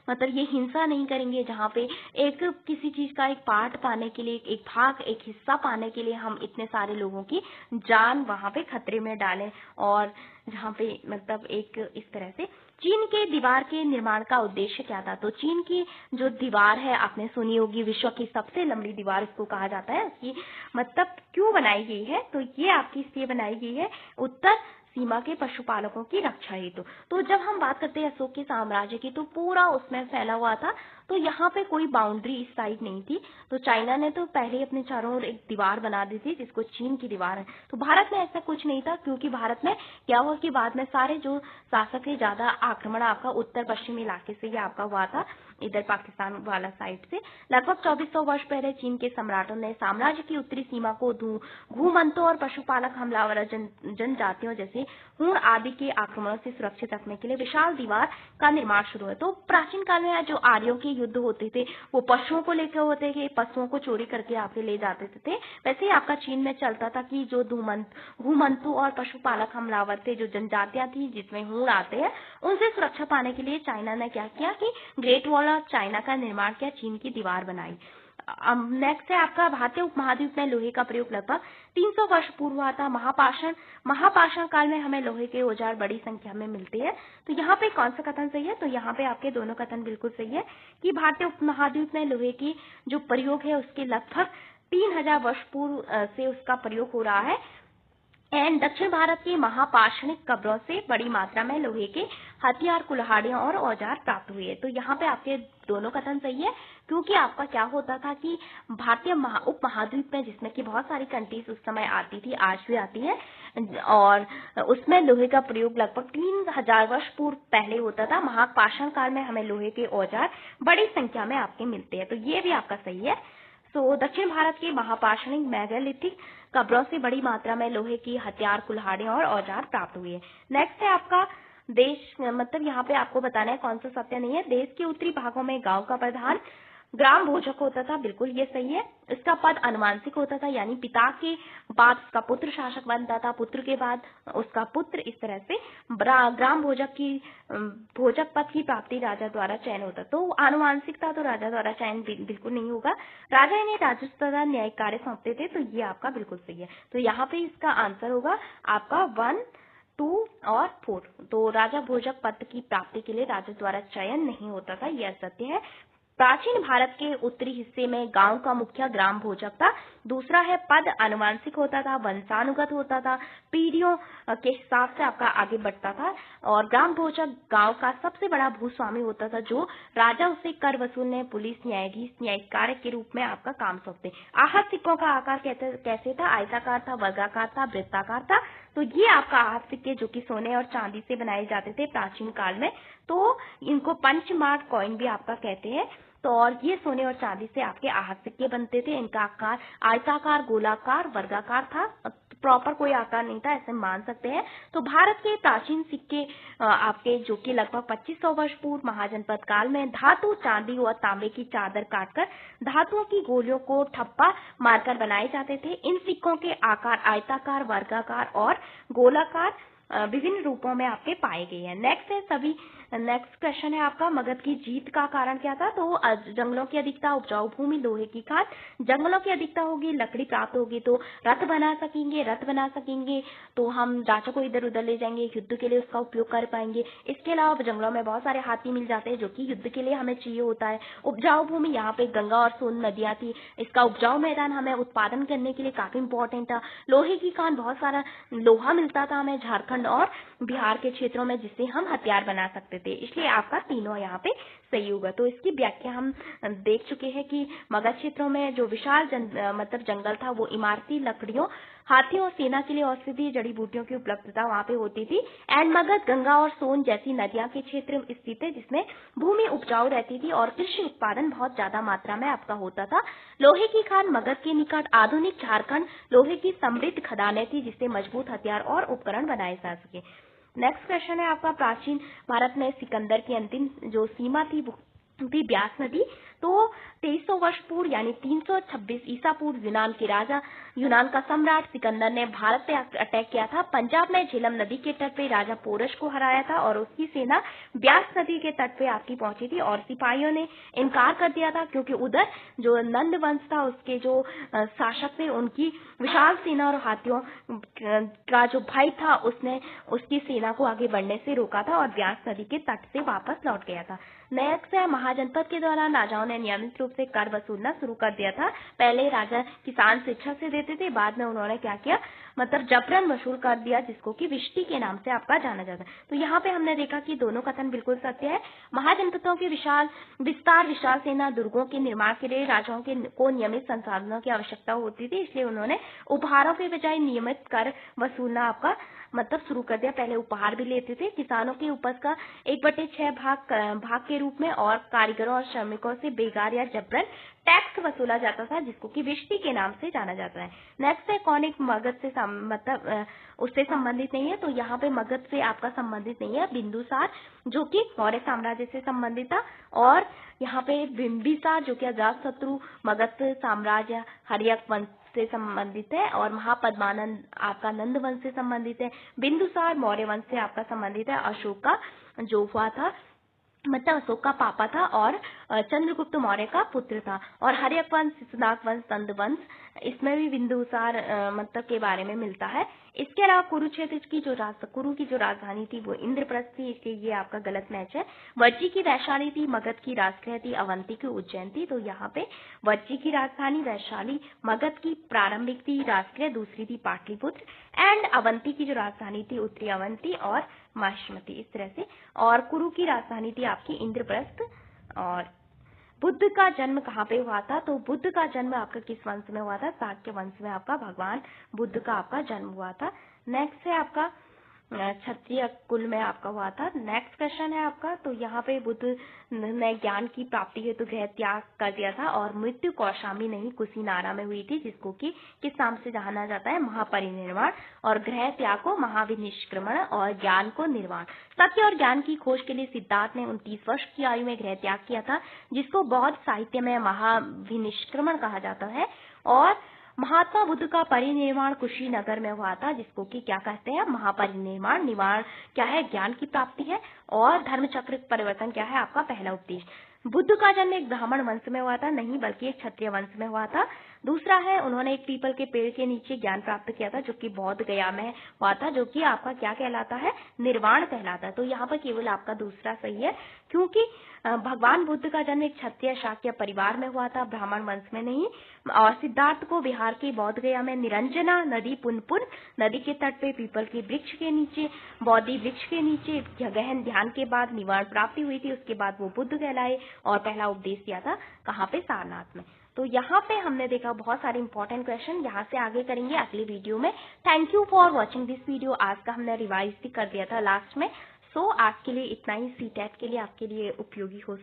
मतलब ये हिंसा नहीं करेंगे, जहाँ पे एक किसी चीज का एक पार्ट पाने के लिए, एक भाग, एक हिस्सा पाने के लिए हम इतने सारे लोगों की जान वहां पे खतरे में डालें, और जहाँ पे मतलब एक इस तरह से। चीन के दीवार के निर्माण का उद्देश्य क्या था, तो चीन की जो दीवार है आपने सुनी होगी, विश्व की सबसे लंबी दीवार इसको कहा जाता है। उसकी मतलब क्यों बनाई गई है, तो ये आपकी इसलिए बनाई गई है उत्तर सीमा के पशुपालकों की रक्षा हेतु। तो जब हम बात करते हैं अशोक के साम्राज्य की, तो पूरा उसमें फैला हुआ था, तो यहाँ पे कोई बाउंड्री इस साइड नहीं थी। तो चाइना ने तो पहले ही अपने चारों ओर एक दीवार बना दी थी, जिसको चीन की दीवार है। तो भारत में ऐसा कुछ नहीं था, क्योंकि भारत में क्या हुआ कि बाद में सारे जो शासक है, ज्यादा आक्रमण आपका उत्तर पश्चिमी इलाके से ही आपका हुआ था, इधर पाकिस्तान वाला साइड से। लगभग 2400 वर्ष पहले चीन के सम्राटों ने साम्राज्य की उत्तरी सीमा को घुमंतों और पशुपालक हमलावर जनजातियों जैसे हूण आदि के आक्रमणों से सुरक्षित रखने के लिए विशाल दीवार का निर्माण शुरू हुआ। तो प्राचीन काल में जो आर्यों के युद्ध होते थे, वो पशुओं को लेकर होते थे, पशुओं को चोरी करके आपके ले जाते थे। वैसे ही आपका चीन में चलता था कि जो घुमंतु और पशुपालक हमलावर थे, जो जनजातियां थी जिसमें हूण आते हैं, उनसे सुरक्षा पाने के लिए चाइना ने क्या किया कि ग्रेट वॉल ऑफ चाइना का निर्माण किया, चीन की दीवार बनाई। नेक्स्ट है आपका भारतीय उपमहाद्वीप में लोहे का प्रयोग लगभग 300 वर्ष पूर्व हुआ था। महापाषाण काल में हमें लोहे के औजार बड़ी संख्या में मिलते हैं। तो यहाँ पे कौन सा कथन सही है, तो यहाँ पे आपके दोनों कथन बिल्कुल सही है कि भारतीय उपमहाद्वीप में लोहे की जो प्रयोग है उसके लगभग 3000 वर्ष पूर्व से उसका प्रयोग हो रहा है। एंड दक्षिण भारत की महापाषाणिक कब्रों से बड़ी मात्रा में लोहे के हथियार, कुल्हाड़ियां और औजार प्राप्त हुए। तो यहाँ पे आपके दोनों कथन सही है, क्योंकि आपका क्या होता था कि भारतीय उपमहाद्वीप में, जिसमें कि बहुत सारी कंट्रीज उस समय आती थी, आज भी आती है, और उसमें लोहे का प्रयोग लगभग 3000 वर्ष पूर्व पहले होता था। महापाषाण काल में हमें लोहे के औजार बड़ी संख्या में आपके मिलते हैं। तो ये भी आपका सही है। तो दक्षिण भारत के महापाषाणिक मेगालिथिक कब्रों से बड़ी मात्रा में लोहे की हथियार, कुल्हाड़ियां और औजार प्राप्त हुए हैं। नेक्स्ट है आपका देश, मतलब यहाँ पे आपको बताना है कौन सा सत्य नहीं है। देश के उत्तरी भागों में गांव का प्रधान ग्राम भोजक होता था, बिल्कुल ये सही है। इसका पद अनुवांशिक होता था, यानी पिता के बाद उसका पुत्र शासक बनता था, पुत्र के बाद उसका पुत्र, इस तरह से ग्राम भोजक पद की प्राप्ति राजा द्वारा चयन होता। तो आनुवांशिकता तो राजा द्वारा चयन बिल्कुल नहीं होगा। राजा इन्हें राजस्व तथा न्यायिक कार्य सौंपते थे, तो ये आपका बिल्कुल सही है। तो यहाँ पे इसका आंसर होगा आपका 1, 2 और 4। तो राजा भोजक पद की प्राप्ति के लिए राजा द्वारा चयन नहीं होता था, यह सत्य है। प्राचीन भारत के उत्तरी हिस्से में गांव का मुखिया ग्राम भोजक था। दूसरा है पद अनुवांशिक होता था, वंशानुगत होता था, पीढ़ियों के हिसाब से आपका आगे बढ़ता था। और ग्राम भोजक गांव का सबसे बड़ा भूस्वामी होता था, जो राजा उसे कर वसूलने, पुलिस, न्यायाधीश, न्यायिक कार्य के रूप में आपका काम सौंपते। आहत सिक्कों का आकार कैसे था? आयताकार था, वर्गाकार था, वृत्ताकार था। तो ये आपका आहत सिक्के जो कि सोने और चांदी से बनाए जाते थे प्राचीन काल में, तो इनको पंचमार्क कॉइन भी आपका कहते हैं। तो और ये सोने और चांदी से आपके आहत सिक्के बनते थे। इनका आकार आयताकार, गोलाकार, वर्गाकार था, प्रॉपर कोई आकार नहीं था, ऐसे मान सकते हैं। तो भारत के प्राचीन सिक्के आपके जो कि लगभग 2500 वर्ष पूर्व महाजनपद काल में धातु, चांदी और तांबे की चादर काटकर धातुओं की गोलियों को ठप्पा मारकर बनाए जाते थे। इन सिक्कों के आकार आयताकार, वर्गाकार और गोलाकार विभिन्न रूपों में आपके पाए गए हैं। नेक्स्ट क्वेश्चन है आपका, मगध की जीत का कारण क्या था? तो जंगलों की अधिकता, उपजाऊ भूमि, लोहे की खाद। जंगलों की अधिकता होगी, लकड़ी प्राप्त होगी तो रथ बना सकेंगे तो हम राजा को इधर उधर ले जाएंगे, युद्ध के लिए उसका उपयोग कर पाएंगे। इसके अलावा जंगलों में बहुत सारे हाथी मिल जाते हैं जो कि युद्ध के लिए हमें चाहिए होता है। उपजाऊ भूमि, यहाँ पे गंगा और सोन नदियां थी, इसका उपजाऊ मैदान हमें उत्पादन करने के लिए काफी इंपॉर्टेंट था। लोहे की खान, बहुत सारा लोहा मिलता था हमें झारखंड और बिहार के क्षेत्रों में, जिससे हम हथियार बना सकते थे। इसलिए आपका तीनों यहाँ पे सही होगा। तो इसकी व्याख्या हम देख चुके हैं कि मगध क्षेत्रों में जो विशाल मतलब जंगल था, वो इमारती लकड़ियों, हाथियों और सेना के लिए औषधीय जड़ी बूटियों की उपलब्धता वहां पे होती थी। एंड मगध गंगा और सोन जैसी नदियां के क्षेत्र में स्थित है, जिसमें भूमि उपजाऊ रहती थी और कृषि उत्पादन बहुत ज्यादा मात्रा में आपका होता था। लोहे की खान, मगध के निकट आधुनिक झारखंड लोहे की समृद्ध खदानें थी, जिससे मजबूत हथियार और उपकरण बनाए जा सके। नेक्स्ट क्वेश्चन है आपका, प्राचीन भारत में सिकंदर की अंतिम जो सीमा थी वो थी ब्यास नदी। तो 2300 वर्ष पूर्व यानी 326 ईसा पूर्व यूनान का सम्राट सिकंदर ने भारत पे अटैक किया था। पंजाब में झेलम नदी के तट पे राजा पोरश को हराया था और उसकी सेना ब्यास नदी के तट पे आपकी पहुंची थी और सिपाहियों ने इनकार कर दिया था, क्योंकि उधर जो नंद वंश था उसके जो शासक थे, उनकी विशाल सेना और हाथियों का जो भाई था उसने उसकी सेना को आगे बढ़ने से रोका था और ब्यास नदी के तट से वापस लौट गया था। नेक्स्ट है, महाजनपद के दौरान राजाओं ने नियमित रूप से कर वसूलना शुरू कर दिया था। पहले राजा किसान शिक्षा से देते थे, बाद में उन्होंने क्या किया, मतलब जबरन वसूल कर दिया, जिसको कि विष्टि के नाम से आपका जाना जाता है। तो यहाँ पे हमने देखा कि दोनों कथन बिल्कुल सत्य है। महाजनपदों की विशाल सेना, दुर्गों के निर्माण के लिए राजाओं को नियमित संसाधनों की आवश्यकता होती थी, इसलिए उन्होंने उपहारों के बजाय नियमित कर वसूलना आपका मतलब शुरू कर दिया। पहले उपहार भी लेते थे। किसानों की उपज का 1/6 भाग के रूप में और कारीगरों और श्रमिकों से बेगार या जबरन टैक्स वसूला जाता था, जिसको कि विष्टि के नाम से जाना जाता है। नेक्स्ट है, कौन एक मगध से मतलब उससे संबंधित नहीं है? तो यहाँ पे मगध से आपका संबंधित नहीं है, बिंदुसार जो कि मौर्य साम्राज्य से संबंधित था, और यहाँ पे बिंबिसार जो कि अजातशत्रु मगध साम्राज्य हर्यक वंश से संबंधित है, और महापद्मानंद आपका नंद वंश से संबंधित है। बिंदुसार मौर्य वंश से आपका संबंधित है। अशोक का जो हुआ था मतलब अशोक का पापा था और चंद्रगुप्त मौर्य का पुत्र था। और हर्यक वंश, शिशुनाग वंश, नंद वंश, इसमें भी बिंदुसार मतलब के बारे में मिलता है। इसके अलावा कुरुक्षेत्र की कुरु की जो राजधानी थी वो इंद्रप्रस्थ थी, इसलिए ये आपका गलत मैच है। वज्जी की वैशाली थी, मगध की राजधानी थी अवंती की उज्जैन थी। तो यहाँ पे वज्जी की राजधानी वैशाली, मगध की प्रारंभिक थी राष्ट्रीय, दूसरी थी पाटलिपुत्र, एंड अवंती की जो राजधानी थी उत्तरी अवंती और माहिष्मती, इस तरह से। और कुरु की राजधानी थी आपकी इंद्रप्रस्थ। और बुद्ध का जन्म कहाँ पे हुआ था? तो बुद्ध का जन्म आपका किस वंश में हुआ था? शाक्य वंश में आपका भगवान बुद्ध का आपका जन्म हुआ था। नेक्स्ट है आपका क्षत्रिय कुल में आपका हुआ था। नेक्स्ट क्वेश्चन है आपका, तो यहाँ पे बुद्ध ने ज्ञान की प्राप्ति हेतु गृह त्याग कर दिया था और मृत्यु कौशाम्बी नहीं कुशीनारा में हुई थी, जिसको कि किस नाम से जाना जाता है, महापरिनिर्वाण। और गृह त्याग को महाविनिष्क्रमण और ज्ञान को निर्वाण। सत्य और ज्ञान की खोज के लिए सिद्धार्थ ने 29 वर्ष की आयु में गृह त्याग किया था, जिसको बौद्ध साहित्य में महाविनिष्क्रमण कहा जाता है। और महात्मा बुद्ध का परिनिर्वाण कुशीनगर में हुआ था, जिसको कि क्या कहते हैं, महापरिनिर्वाण। निर्वाण क्या है, ज्ञान की प्राप्ति है। और धर्मचक्र परिवर्तन क्या है, आपका पहला उपदेश। बुद्ध का जन्म एक ब्राह्मण वंश में हुआ था, नहीं बल्कि एक क्षत्रिय वंश में हुआ था। दूसरा है, उन्होंने एक पीपल के पेड़ के नीचे ज्ञान प्राप्त किया था, जो कि बौद्ध गया में हुआ था, जो कि आपका क्या कहलाता है, निर्वाण कहलाता है। तो यहाँ पर केवल आपका दूसरा सही है, क्योंकि भगवान बुद्ध का जन्म एक क्षत्रिय शाक्य परिवार में हुआ था, ब्राह्मण वंश में नहीं। और सिद्धार्थ को बिहार के बौद्ध गया में निरंजना नदी पुनपुन नदी के तट पे पीपल के वृक्ष के नीचे, बोधि वृक्ष के नीचे गहन ध्यान के बाद निर्वाण प्राप्ति हुई थी। उसके बाद वो बुद्ध कहलाए और पहला उपदेश दिया था कहाँ पे, सारनाथ में। तो यहाँ पे हमने देखा बहुत सारे इंपॉर्टेंट क्वेश्चन, यहाँ से आगे करेंगे अगली वीडियो में। Thank you for watching this video. आज का हमने रिवाइज भी कर दिया था लास्ट में। सो आज के लिए इतना ही, सीटेट के लिए आपके लिए उपयोगी हो